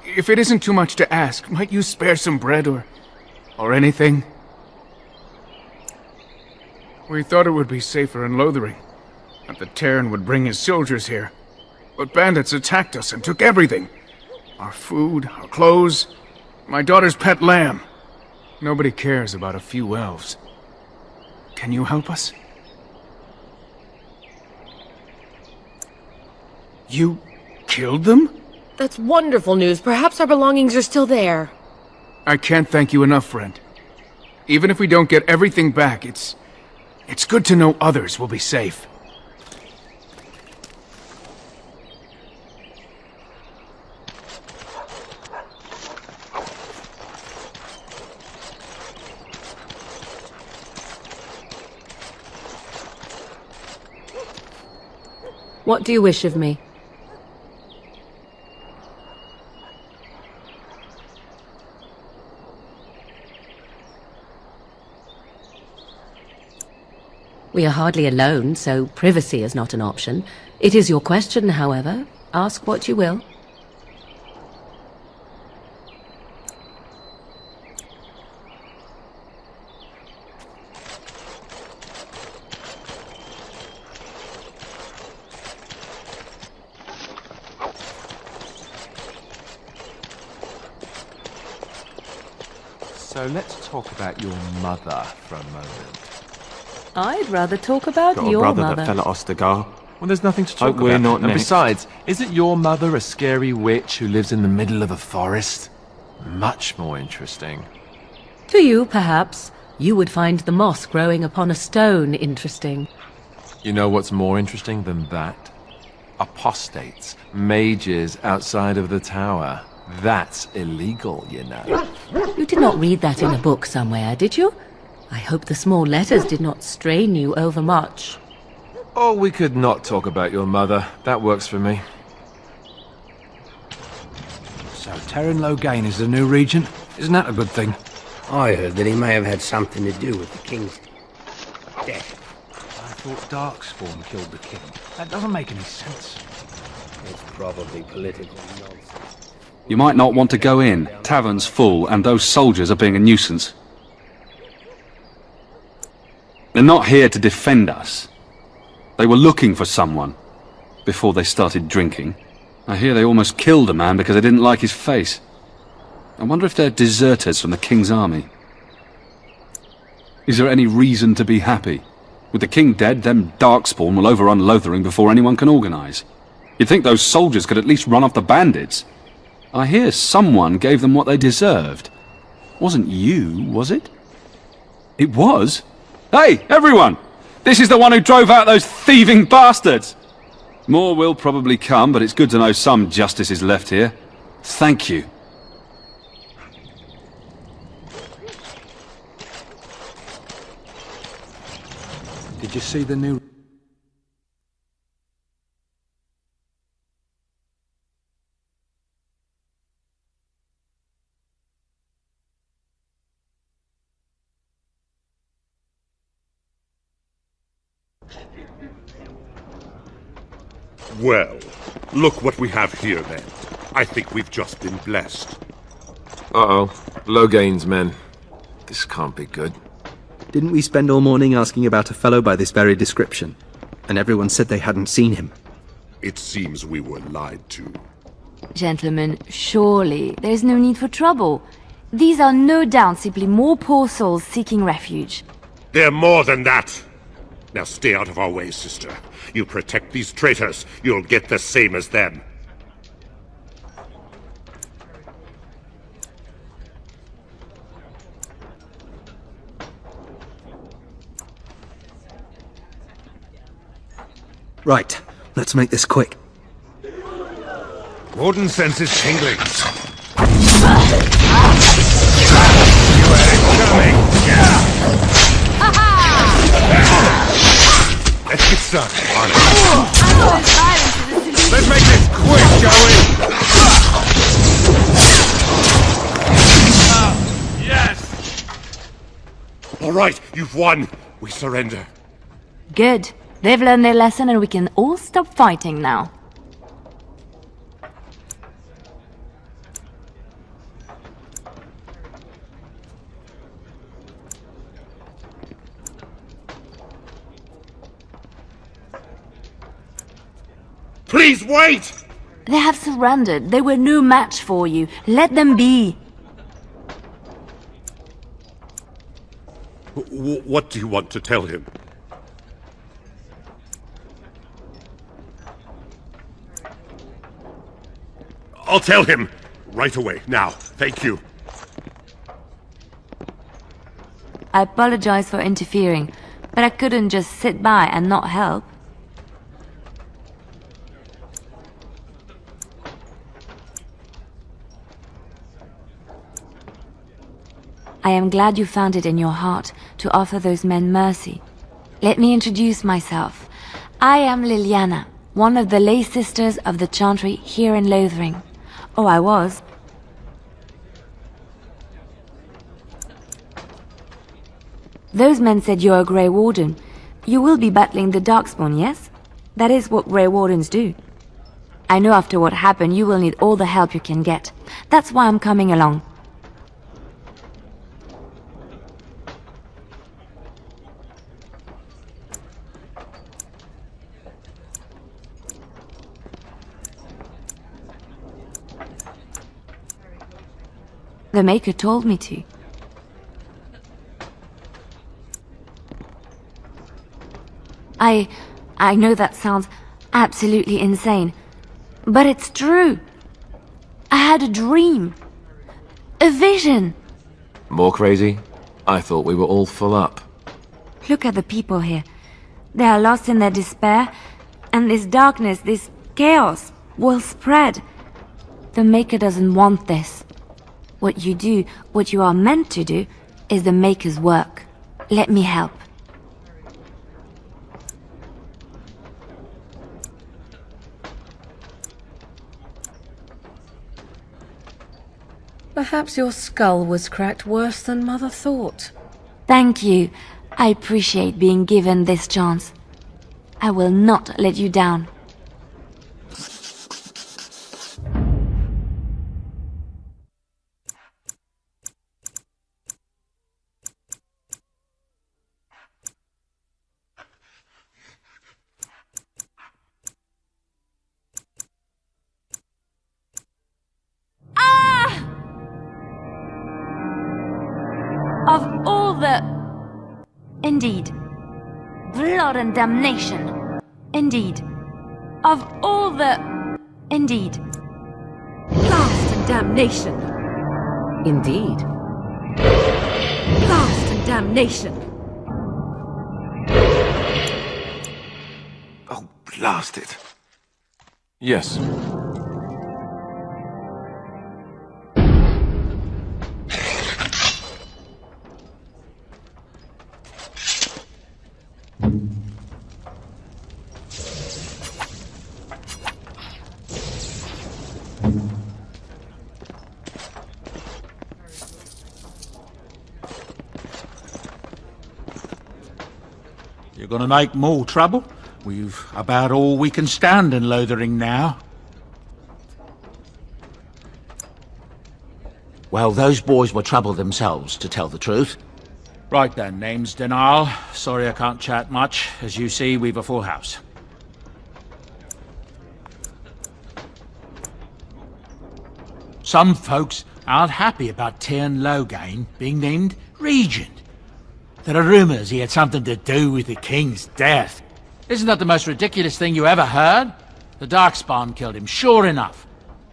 If it isn't too much to ask, might you spare some bread or anything? We thought it would be safer in Lothering, that the Terran would bring his soldiers here. But bandits attacked us and took everything. Our food, our clothes, my daughter's pet lamb. Nobody cares about a few elves. Can you help us? You killed them? That's wonderful news. Perhaps our belongings are still there. I can't thank you enough, friend. Even if we don't get everything back, it's good to know others will be safe. What do you wish of me? We are hardly alone, so privacy is not an option. It is your question, however. Ask what you will. So let's talk about your mother for a moment. I'd rather talk about Got your a brother mother. that fell at Ostagar. Well, there's nothing to talk about. we're not And next. besides, isn't your mother a scary witch who lives in the middle of a forest? Much more interesting. To you, perhaps. You would find the moss growing upon a stone interesting. You know what's more interesting than that? Apostates, mages outside of the tower. That's illegal, you know. You did not read that in a book somewhere, did you? I hope the small letters did not strain you overmuch. Or we could not talk about your mother. That works for me. So Terran Logain is the new regent? Isn't that a good thing? I heard that he may have had something to do with the king's death. I thought Darkspawn killed the king. That doesn't make any sense. It's probably political nonsense. You might not want to go in. Tavern's full, and those soldiers are being a nuisance. They're not here to defend us. They were looking for someone before they started drinking. I hear they almost killed a man because they didn't like his face. I wonder if they're deserters from the king's army. Is there any reason to be happy? With the king dead, them Darkspawn will overrun Lothering before anyone can organize. You'd think those soldiers could at least run off the bandits. I hear someone gave them what they deserved. Wasn't you, was it? It was? Hey, everyone! This is the one who drove out those thieving bastards! More will probably come, but it's good to know some justice is left here. Thank you. Did you see the new... Well, look what we have here then. I think we've just been blessed. Uh-oh. Logain's men. This can't be good. Didn't we spend all morning asking about a fellow by this very description? And everyone said they hadn't seen him. It seems we were lied to. Gentlemen, surely there's no need for trouble. These are no doubt simply more poor souls seeking refuge. They're more than that! Now stay out of our way, sister. You protect these traitors, you'll get the same as them. Right, let's make this quick. Warden senses tingling. Let's get started. Let's make this quick, shall we? Yes! All right, you've won. We surrender. Good. They've learned their lesson and we can all stop fighting now. Please wait! They have surrendered. They were no match for you. Let them be. What do you want to tell him? I'll tell him! Right away, now. Thank you. I apologize for interfering, but I couldn't just sit by and not help. I am glad you found it in your heart to offer those men mercy. Let me introduce myself. I am Leiliana, one of the lay sisters of the Chantry here in Lothering. Oh, I was. Those men said you're a Grey Warden. You will be battling the Darkspawn, yes? That is what Grey Wardens do. I know after what happened you will need all the help you can get. That's why I'm coming along. The Maker told me to. I know that sounds absolutely insane, but it's true. I had a dream. A vision. More crazy? I thought we were all full up. Look at the people here. They are lost in their despair, and this darkness, this chaos, will spread. The Maker doesn't want this. What you do, what you are meant to do, is the Maker's work. Let me help. Perhaps your skull was cracked worse than Mother thought. Thank you. I appreciate being given this chance. I will not let you down. Of all the... Indeed. Blood and damnation. Indeed. Of all the... Indeed. Blast and damnation. Indeed. Blast and damnation. Oh, blast it. Yes. You're gonna make more trouble? We've about all we can stand in Lothering now. Well, those boys were trouble themselves, to tell the truth. Right then, name's Denal. Sorry I can't chat much. As you see, we've a full house. Some folks aren't happy about Tyrn Logain being named Regent. There are rumours he had something to do with the king's death. Isn't that the most ridiculous thing you ever heard? The Darkspawn killed him, sure enough.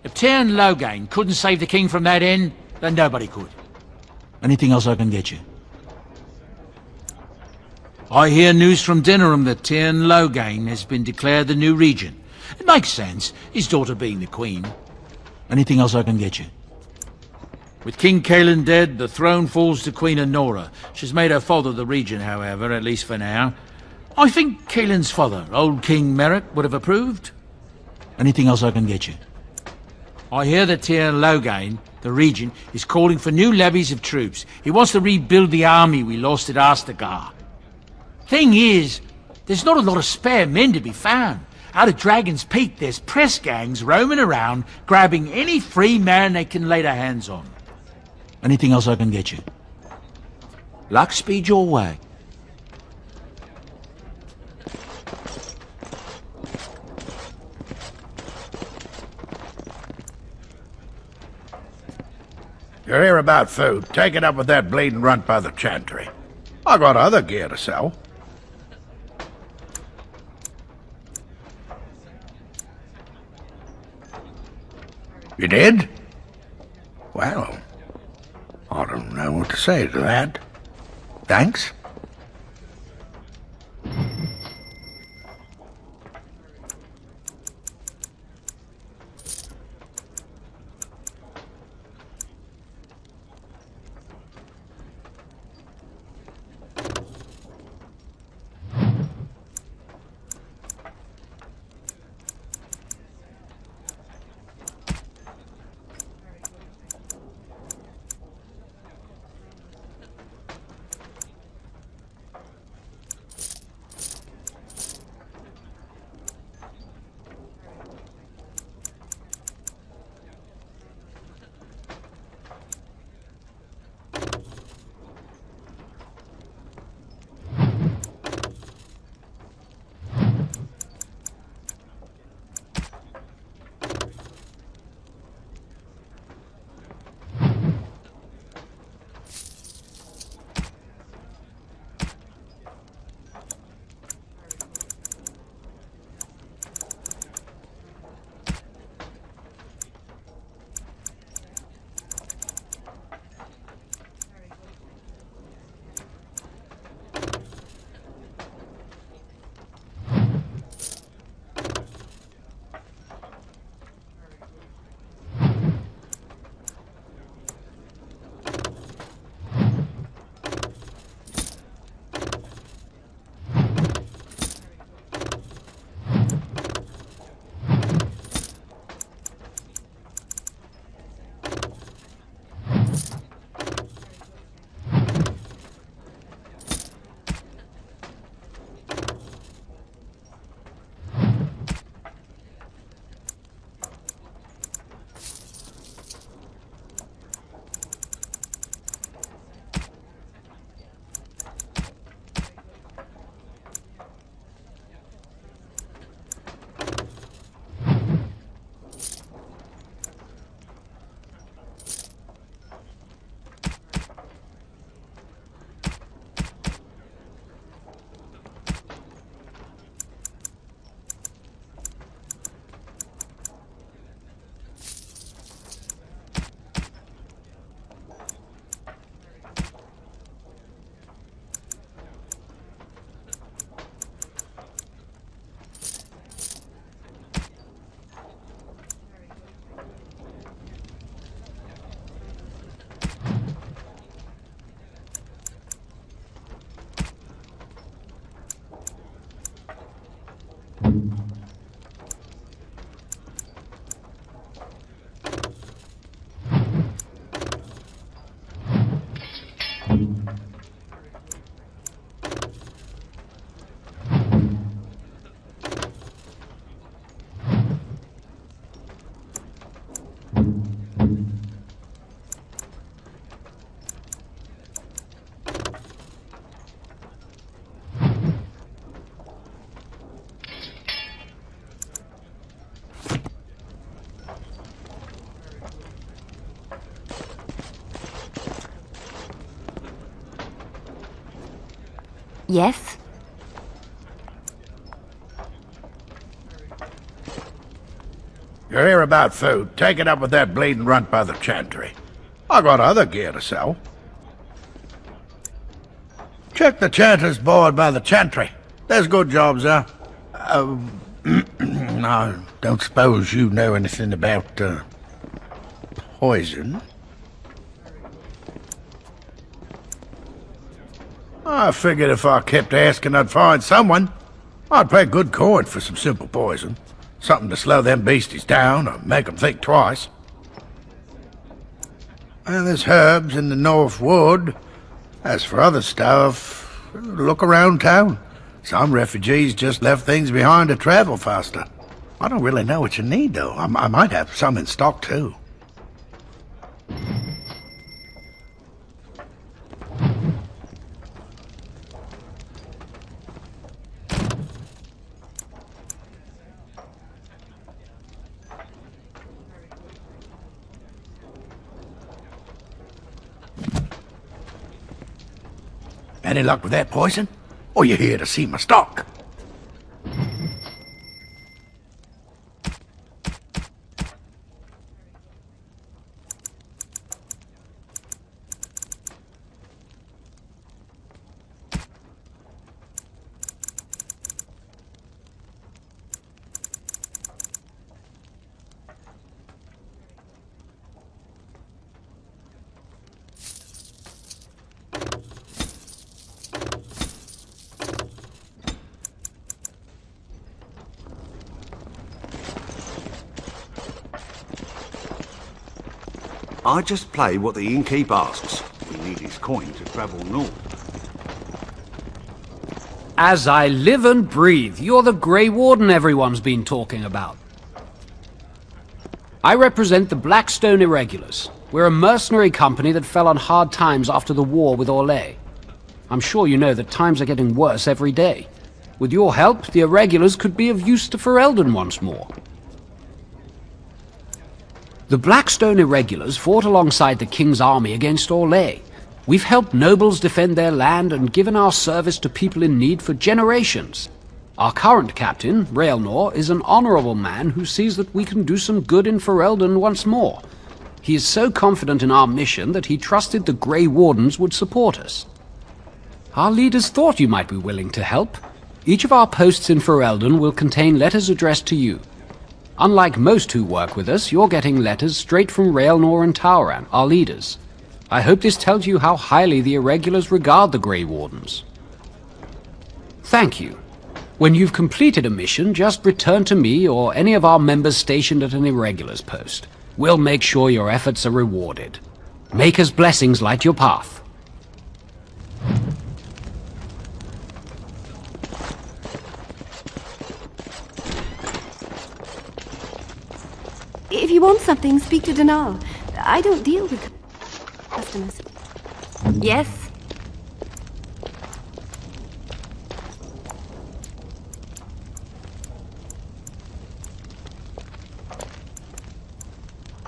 If Tyrn Logain couldn't save the king from that inn, then nobody could. Anything else I can get you? I hear news from Dinnerham that Tyrn Logain has been declared the new regent. It makes sense, his daughter being the queen. Anything else I can get you? With King Cailan dead, the throne falls to Queen Honora. She's made her father the regent, however, at least for now. I think Cailan's father, old King Merrick, would have approved. Anything else I can get you? I hear that Tyrn Logain, the regent, is calling for new levies of troops. He wants to rebuild the army we lost at Ostagar. Thing is, there's not a lot of spare men to be found. Out of Dragon's Peak, there's press gangs roaming around, grabbing any free man they can lay their hands on. Anything else I can get you? Luck speed your way. You're here about food. Take it up with that bleeding runt by the chantry. I got other gear to sell. You did? Well, I don't know what to say to that. Thanks. Yes? You hear about food? Take it up with that bleeding runt by the chantry. I got other gear to sell. Check the chanter's board by the chantry. There's good jobs there. I don't suppose you know anything about, poison? I figured if I kept asking I'd find someone. I'd pay good coin for some simple poison. Something to slow them beasties down or make them think twice. And there's herbs in the North Wood. As for other stuff, look around town. Some refugees just left things behind to travel faster. I don't really know what you need, though. I might have some in stock, too. Any luck with that poison? Or you here to see my stock? I just play what the innkeep asks. We need his coin to travel north. As I live and breathe, you're the Grey Warden everyone's been talking about. I represent the Blackstone Irregulars. We're a mercenary company that fell on hard times after the war with Orlais. I'm sure you know that times are getting worse every day. With your help, the Irregulars could be of use to Ferelden once more. The Blackstone Irregulars fought alongside the King's army against Orlais. We've helped nobles defend their land and given our service to people in need for generations. Our current captain, Raelnor, is an honorable man who sees that we can do some good in Ferelden once more. He is so confident in our mission that he trusted the Grey Wardens would support us. Our leaders thought you might be willing to help. Each of our posts in Ferelden will contain letters addressed to you. Unlike most who work with us, you're getting letters straight from Raelnor and Tauran, our leaders. I hope this tells you how highly the Irregulars regard the Grey Wardens. Thank you. When you've completed a mission, just return to me or any of our members stationed at an Irregulars post. We'll make sure your efforts are rewarded. Maker's blessings light your path. If you want something, speak to Denal. I don't deal with customers. Yes?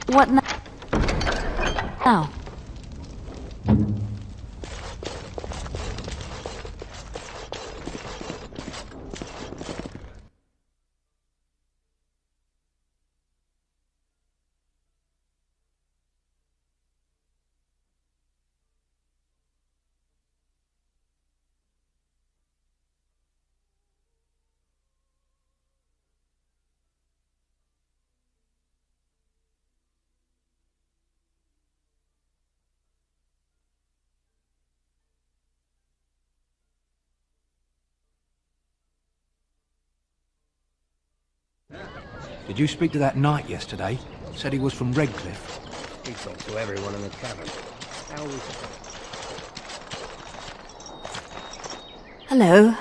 What now? Did you speak to that knight yesterday? Said he was from Redcliffe. He talked to everyone in the tavern. How was it? Hello,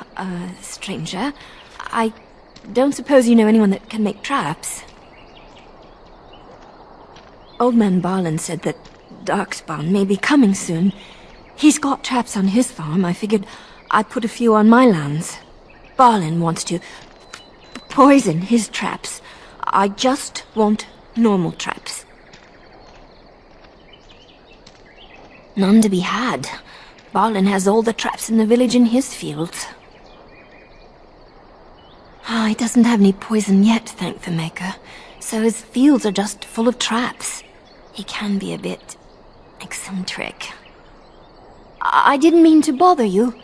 stranger. I don't suppose you know anyone that can make traps? Old man Barlin said that Darkspawn may be coming soon. He's got traps on his farm. I figured I'd put a few on my lands. Barlin wants to poison his traps. I just want normal traps. None to be had. Balin has all the traps in the village in his fields. He doesn't have any poison yet, thank the Maker, so his fields are just full of traps. He can be a bit eccentric. I didn't mean to bother you.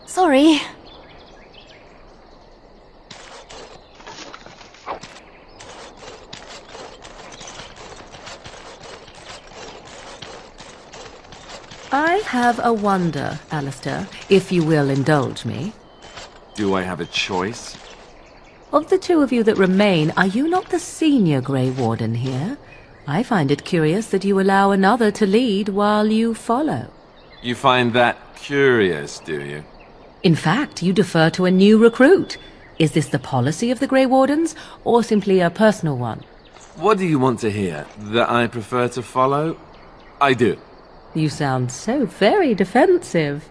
Sorry. I have a wonder, Alistair, if you will indulge me. Do I have a choice? Of the two of you that remain, are you not the senior Grey Warden here? I find it curious that you allow another to lead while you follow. You find that curious, do you? In fact, you defer to a new recruit. Is this the policy of the Grey Wardens, or simply a personal one? What do you want to hear? That I prefer to follow? I do. You sound so very defensive.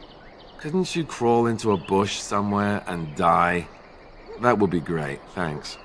Couldn't you crawl into a bush somewhere and die? That would be great, thanks.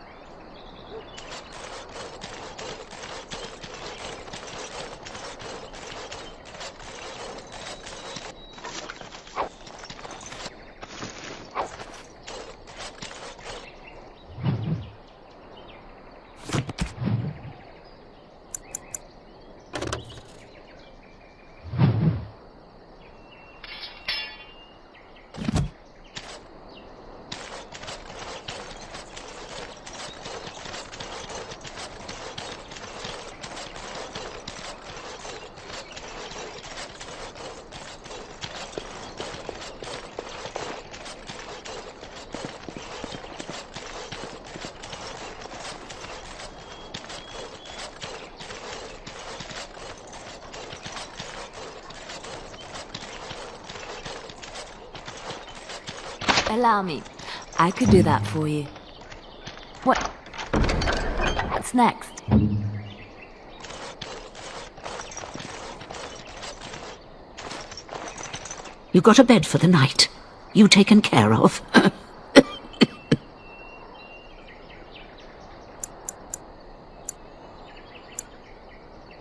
Allow me. I could do that for you. What's next? You got a bed for the night. You taken care of.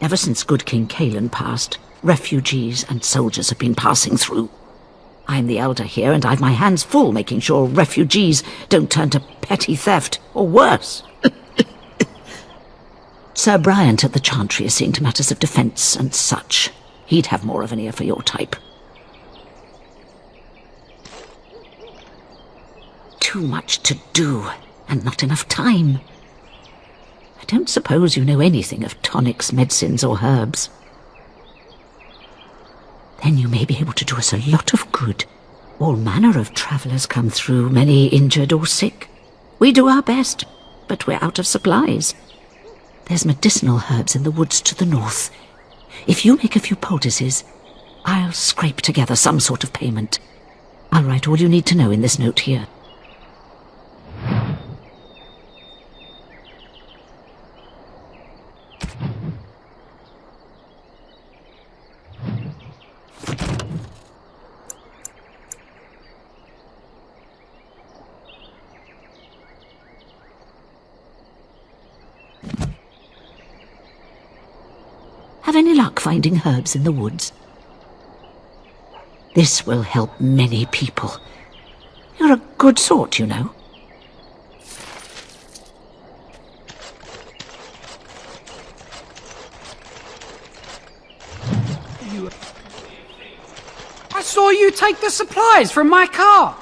Ever since good King Cailan passed, refugees and soldiers have been passing through. I'm the elder here, and I've my hands full making sure refugees don't turn to petty theft, or worse. Sir Bryant at the Chantry is seeing to matters of defence and such. He'd have more of an ear for your type. Too much to do, and not enough time. I don't suppose you know anything of tonics, medicines, or herbs. Then you may be able to do us a lot of good. All manner of travellers come through, many injured or sick. We do our best, but we're out of supplies. There's medicinal herbs in the woods to the north. If you make a few poultices, I'll scrape together some sort of payment. I'll write all you need to know in this note here. Have any luck finding herbs in the woods? This will help many people. You're a good sort, you know. I saw you take the supplies from my car.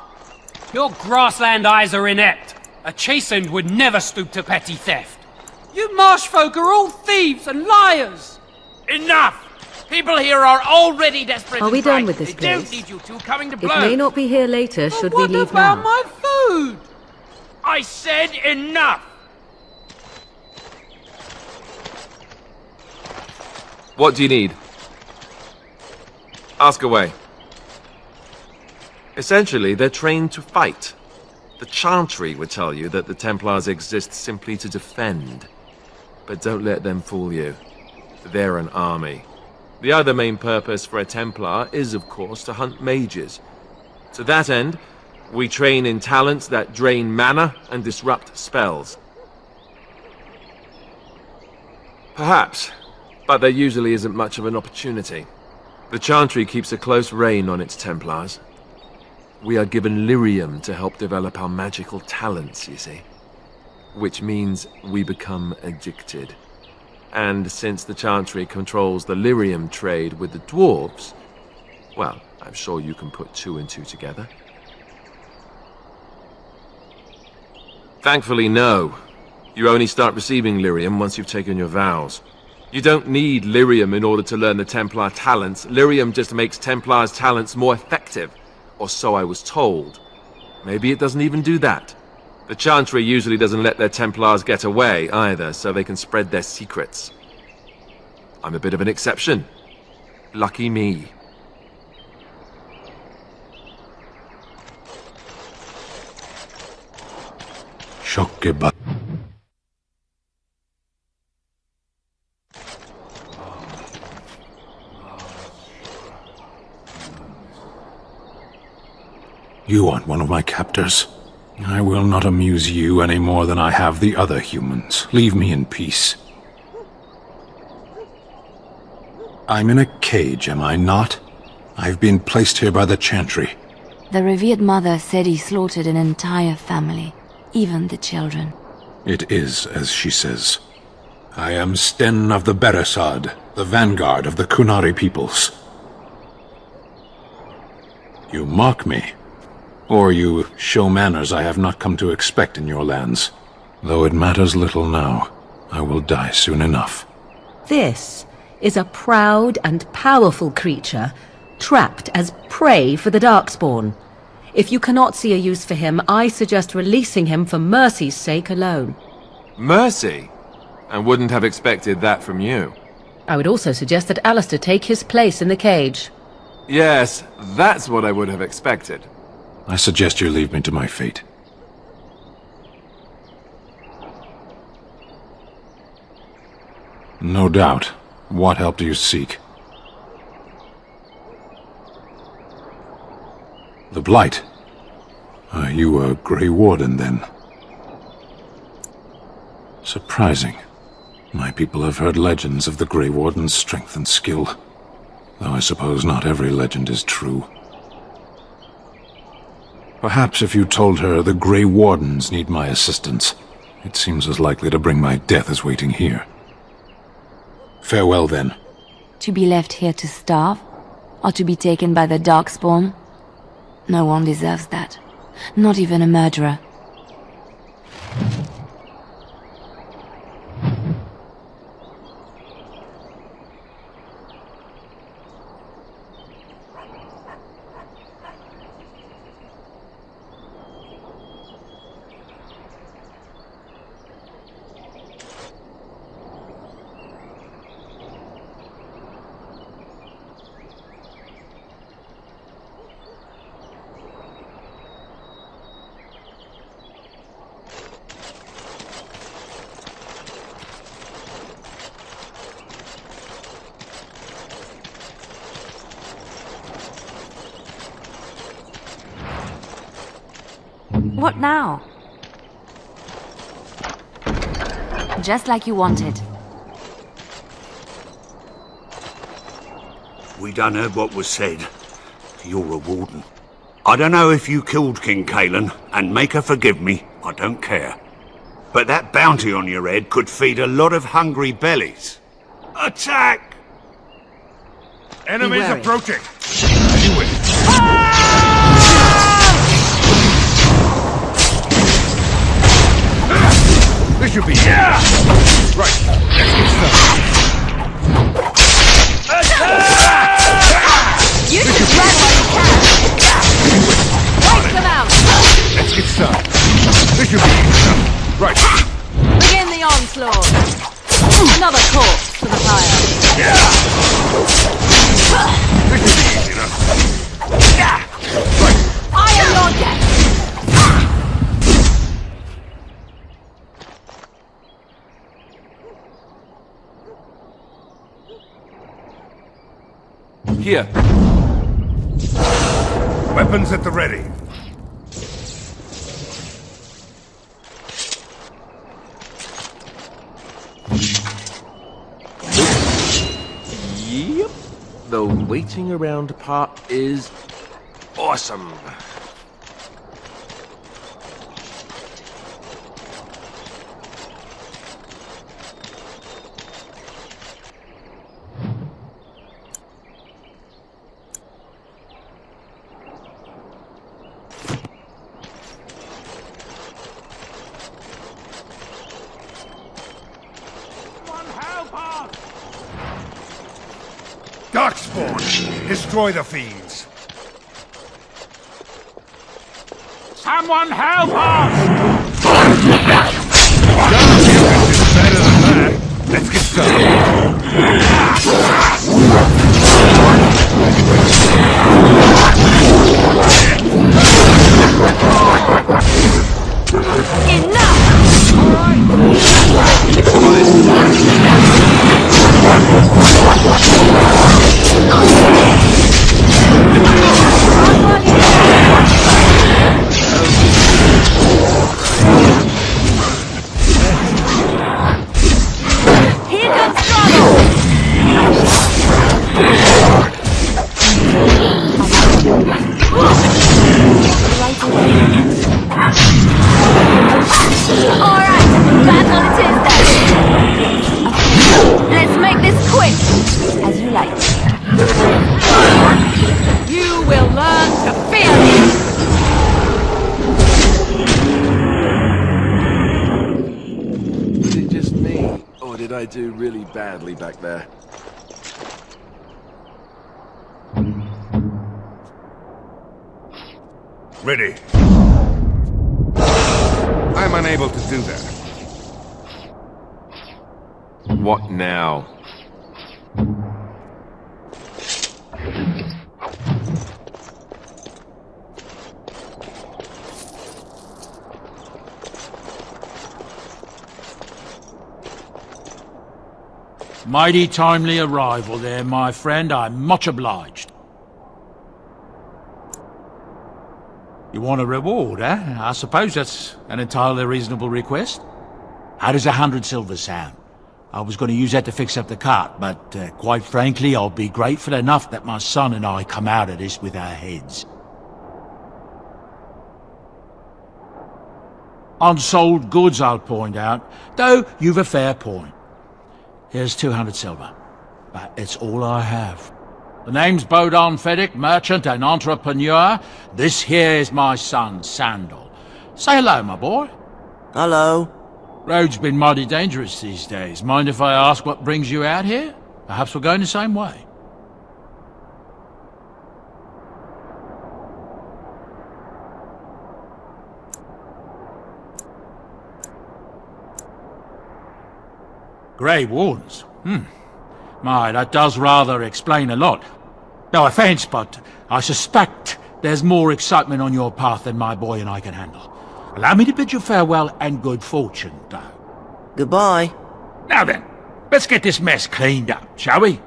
Your grassland eyes are inept. A chastened would never stoop to petty theft. You marsh folk are all thieves and liars. Enough! People here are already desperate. Are we done with this They don't place? need you two coming to It blows. may not be here later, should we leave What about now? my food? I said enough! What do you need? Ask away. Essentially, they're trained to fight. The Chantry would tell you that the Templars exist simply to defend. But don't let them fool you. They're an army. The other main purpose for a Templar is, of course, to hunt mages. To that end, we train in talents that drain mana and disrupt spells. Perhaps, but there usually isn't much of an opportunity. The Chantry keeps a close rein on its Templars. We are given lyrium to help develop our magical talents, you see. Which means we become addicted. And since the Chantry controls the lyrium trade with the dwarves, well, I'm sure you can put 2 and 2 together. Thankfully, no. You only start receiving lyrium once you've taken your vows. You don't need lyrium in order to learn the Templar talents. Lyrium just makes Templars' talents more effective. Or so I was told. Maybe it doesn't even do that. The Chantry usually doesn't let their Templars get away either, so they can spread their secrets. I'm a bit of an exception. Lucky me. Shockeba. You aren't one of my captors. I will not amuse you any more than I have the other humans. Leave me in peace. I'm in a cage, am I not? I've been placed here by the Chantry. The revered mother said he slaughtered an entire family, even the children. It is as she says. I am Sten of the Beresad, the vanguard of the Kunari peoples. You mock me. Or you show manners I have not come to expect in your lands. Though it matters little now, I will die soon enough. This is a proud and powerful creature, trapped as prey for the Darkspawn. If you cannot see a use for him, I suggest releasing him for mercy's sake alone. Mercy? I wouldn't have expected that from you. I would also suggest that Alistair take his place in the cage. Yes, that's what I would have expected. I suggest you leave me to my fate. No doubt. What help do you seek? The Blight. Are you a Grey Warden, then? Surprising. My people have heard legends of the Grey Warden's strength and skill, though I suppose not every legend is true. Perhaps if you told her the Grey Wardens need my assistance, it seems as likely to bring my death as waiting here. Farewell, then. To be left here to starve? Or to be taken by the Darkspawn? No one deserves that. Not even a murderer. What now? Just like you wanted. We done heard what was said. You're a warden. I don't know if you killed King Cailan, and make her forgive me, I don't care. But that bounty on your head could feed a lot of hungry bellies. Attack! Enemies approaching! This should be right. Let's get started. You should run while you can. Wipe them out. Let's get started. This should be enough. Right. Begin the onslaught. Another corpse to the fire. This should be easy enough. Right. I am your death. Here. Weapons at the ready. Yep. The waiting around part is awesome. Darkspawn! Destroy the fiends! Someone help us! It's better than that. Let's get started. Here comes trouble! Alright, battle it is then! Let's make this quick! As you like. You will learn to fear me! Is it just me, or did I do really badly back there? Ready. I'm unable to do that. What now? Mighty timely arrival there, my friend. I'm much obliged. You want a reward, eh? I suppose that's an entirely reasonable request. How does 100 silver sound? I was going to use that to fix up the cart, but quite frankly, I'll be grateful enough that my son and I come out of this with our heads. Unsold goods, I'll point out, though you've a fair point. Here's 200 silver, but it's all I have. The name's Bodon Feddick, merchant and entrepreneur. This here is my son, Sandal. Say hello, my boy. Hello. Road's been mighty dangerous these days. Mind if I ask what brings you out here? Perhaps we're going the same way. Grey Wardens? My, that does rather explain a lot. No offense, but I suspect there's more excitement on your path than my boy and I can handle. Allow me to bid you farewell and good fortune, though. Goodbye. Now then, let's get this mess cleaned up, shall we?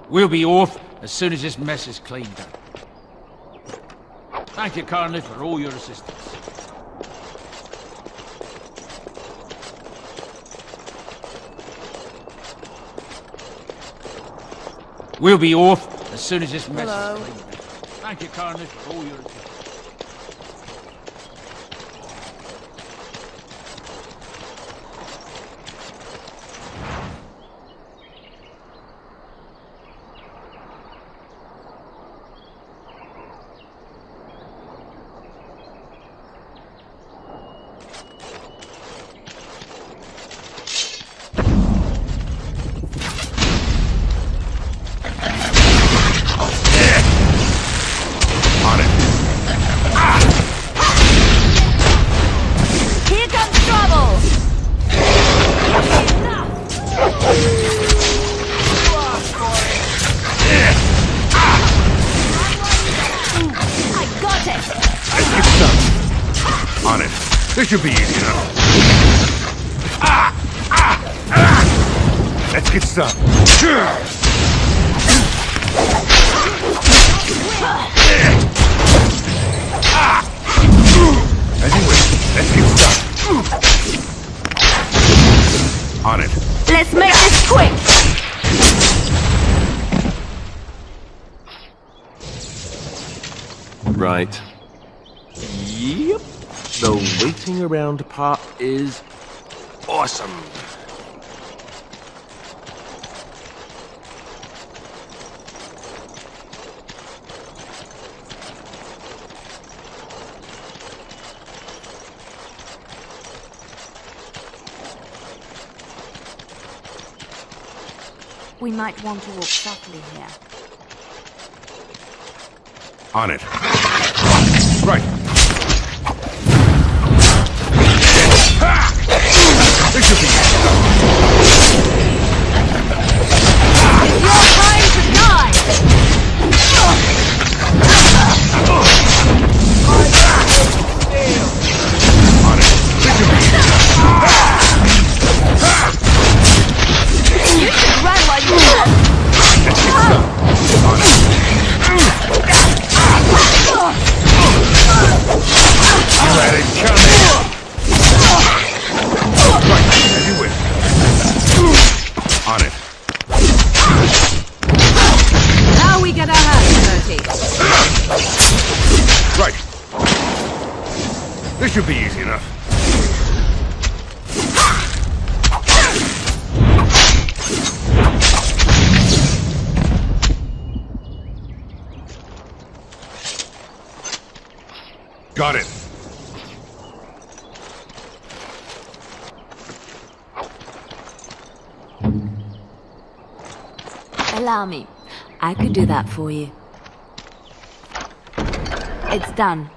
We'll be off as soon as this mess is cleaned up. Thank you, Colonel, for all your assistance. We'll be off as soon as this mess is cleaned up. Thank you, Colonel, for all your assistance. On it. This should be easy enough. Let's get started. Anyway, let's get started. On it. Let's make this quick! Right. Yep. The waiting around part is awesome. We might want to walk softly here. On it. Right. This should be It's your time to die! on it. This should be You should run while you can! Let's get started. On it. You had it coming. Right, as you wish. On it. Now we get our hands dirty. Right. This should be easy enough. Got it. Allow me. I could do that for you. It's done.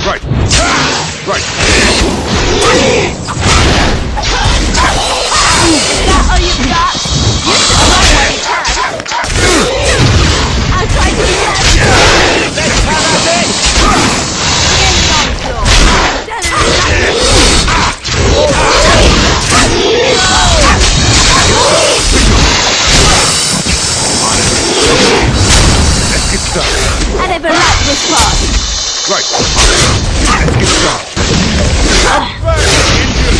Right. Right. Is that all you've got? Use it right where you can. I'll try to get Let's have a bit. Let's get started. I never liked this part. Right. Let's get started. I'm burning, Indian.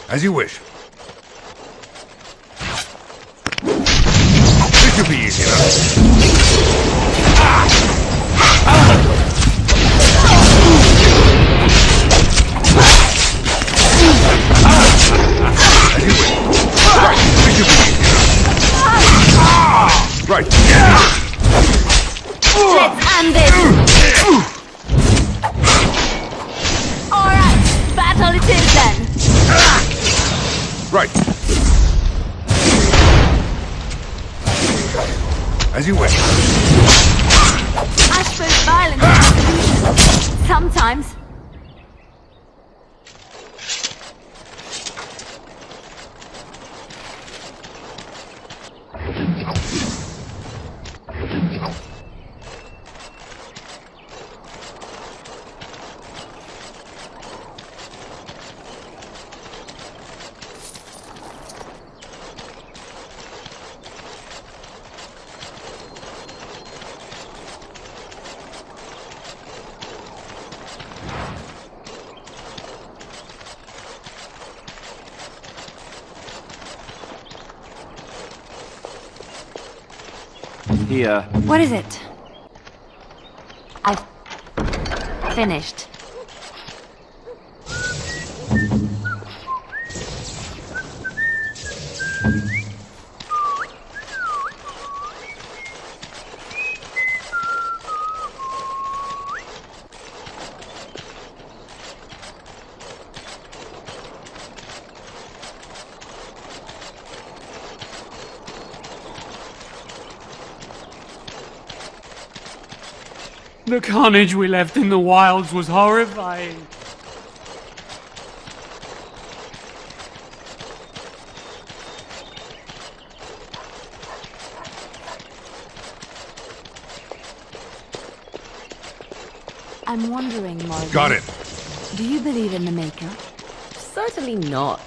As you wish. This should be easy enough. As you wish. Right, this should be easy enough. Right. Let's end this. Alright, battle it is then. Right. As you wish. I suppose violence is a solution. Sometimes. Here. What is it? I've finished. The carnage we left in the wilds was horrifying. I'm wondering, Morrigan. Got it. Do you believe in the Maker? Certainly not.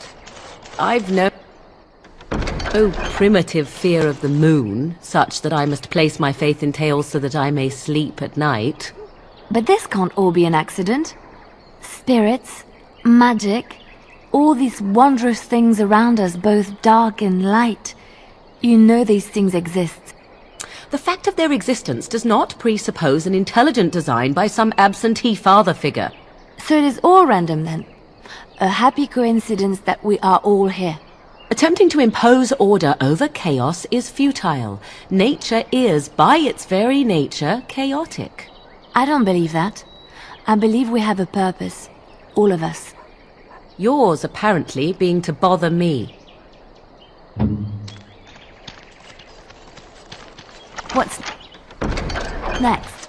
I've no primitive fear of the moon, such that I must place my faith in tales so that I may sleep at night. But this can't all be an accident. Spirits, magic, all these wondrous things around us, both dark and light. You know these things exist. The fact of their existence does not presuppose an intelligent design by some absentee father figure. So it is all random then? A happy coincidence that we are all here. Attempting to impose order over chaos is futile. Nature is, by its very nature, chaotic. I don't believe that. I believe we have a purpose. All of us. Yours, apparently, being to bother me. What's... What next?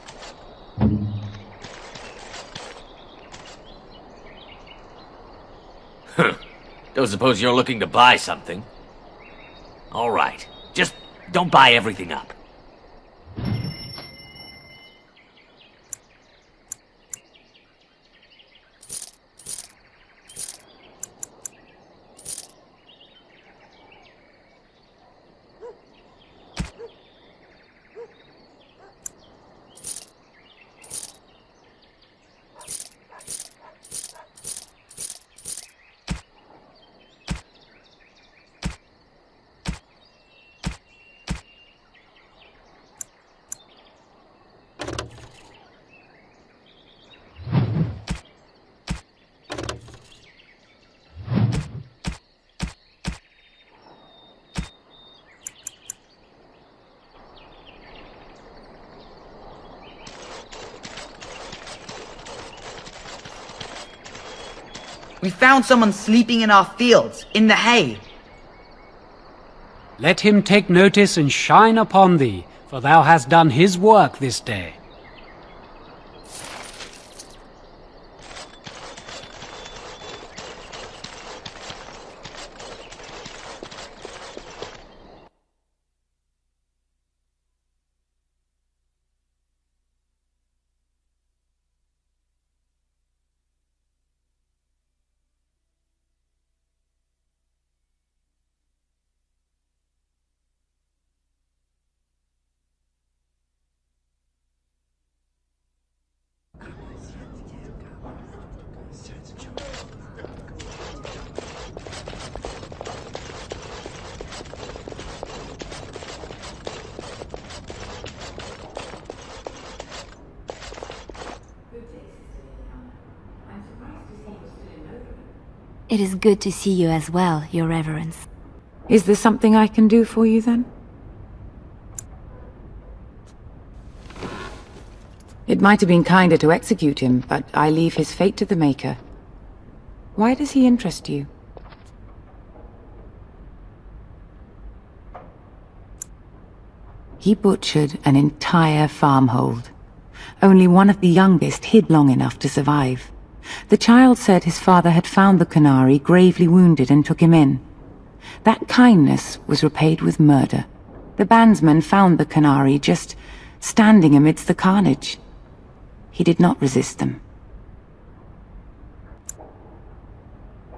Don't suppose you're looking to buy something? All right. Just don't buy everything up. We found someone sleeping in our fields, in the hay. Let him take notice and shine upon thee, for thou hast done his work this day. It is good to see you as well, Your Reverence. Is there something I can do for you, then? It might have been kinder to execute him, but I leave his fate to the Maker. Why does he interest you? He butchered an entire farmhold. Only one of the youngest hid long enough to survive. The child said his father had found the Canary gravely wounded and took him in. That kindness was repaid with murder. The bandsman found the Canary just standing amidst the carnage. He did not resist them.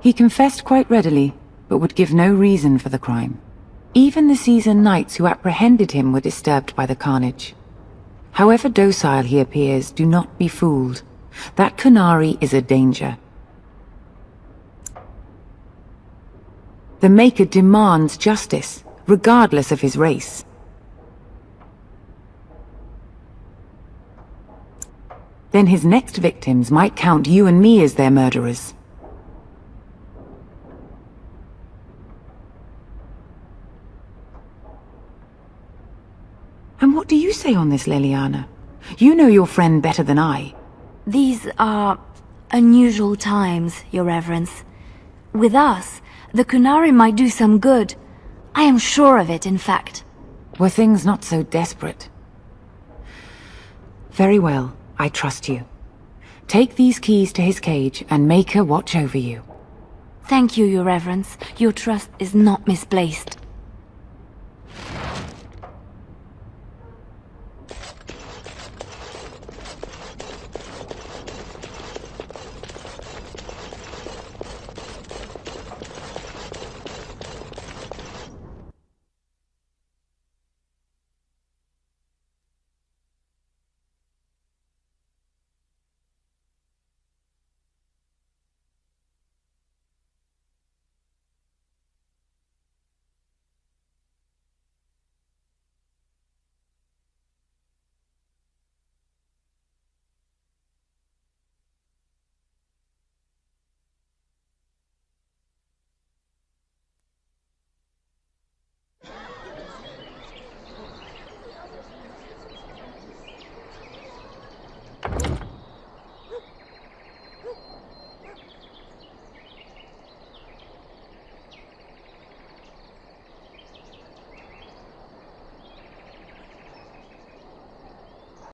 He confessed quite readily, but would give no reason for the crime. Even the seasoned knights who apprehended him were disturbed by the carnage. However docile he appears, do not be fooled. That Canary is a danger. The Maker demands justice, regardless of his race. Then his next victims might count you and me as their murderers. And what do you say on this, Leiliana? You know your friend better than I. These are unusual times, Your Reverence. With us, the Canary might do some good. I am sure of it, in fact. Were things not so desperate? Very well, I trust you. Take these keys to his cage and make her watch over you. Thank you, Your Reverence. Your trust is not misplaced.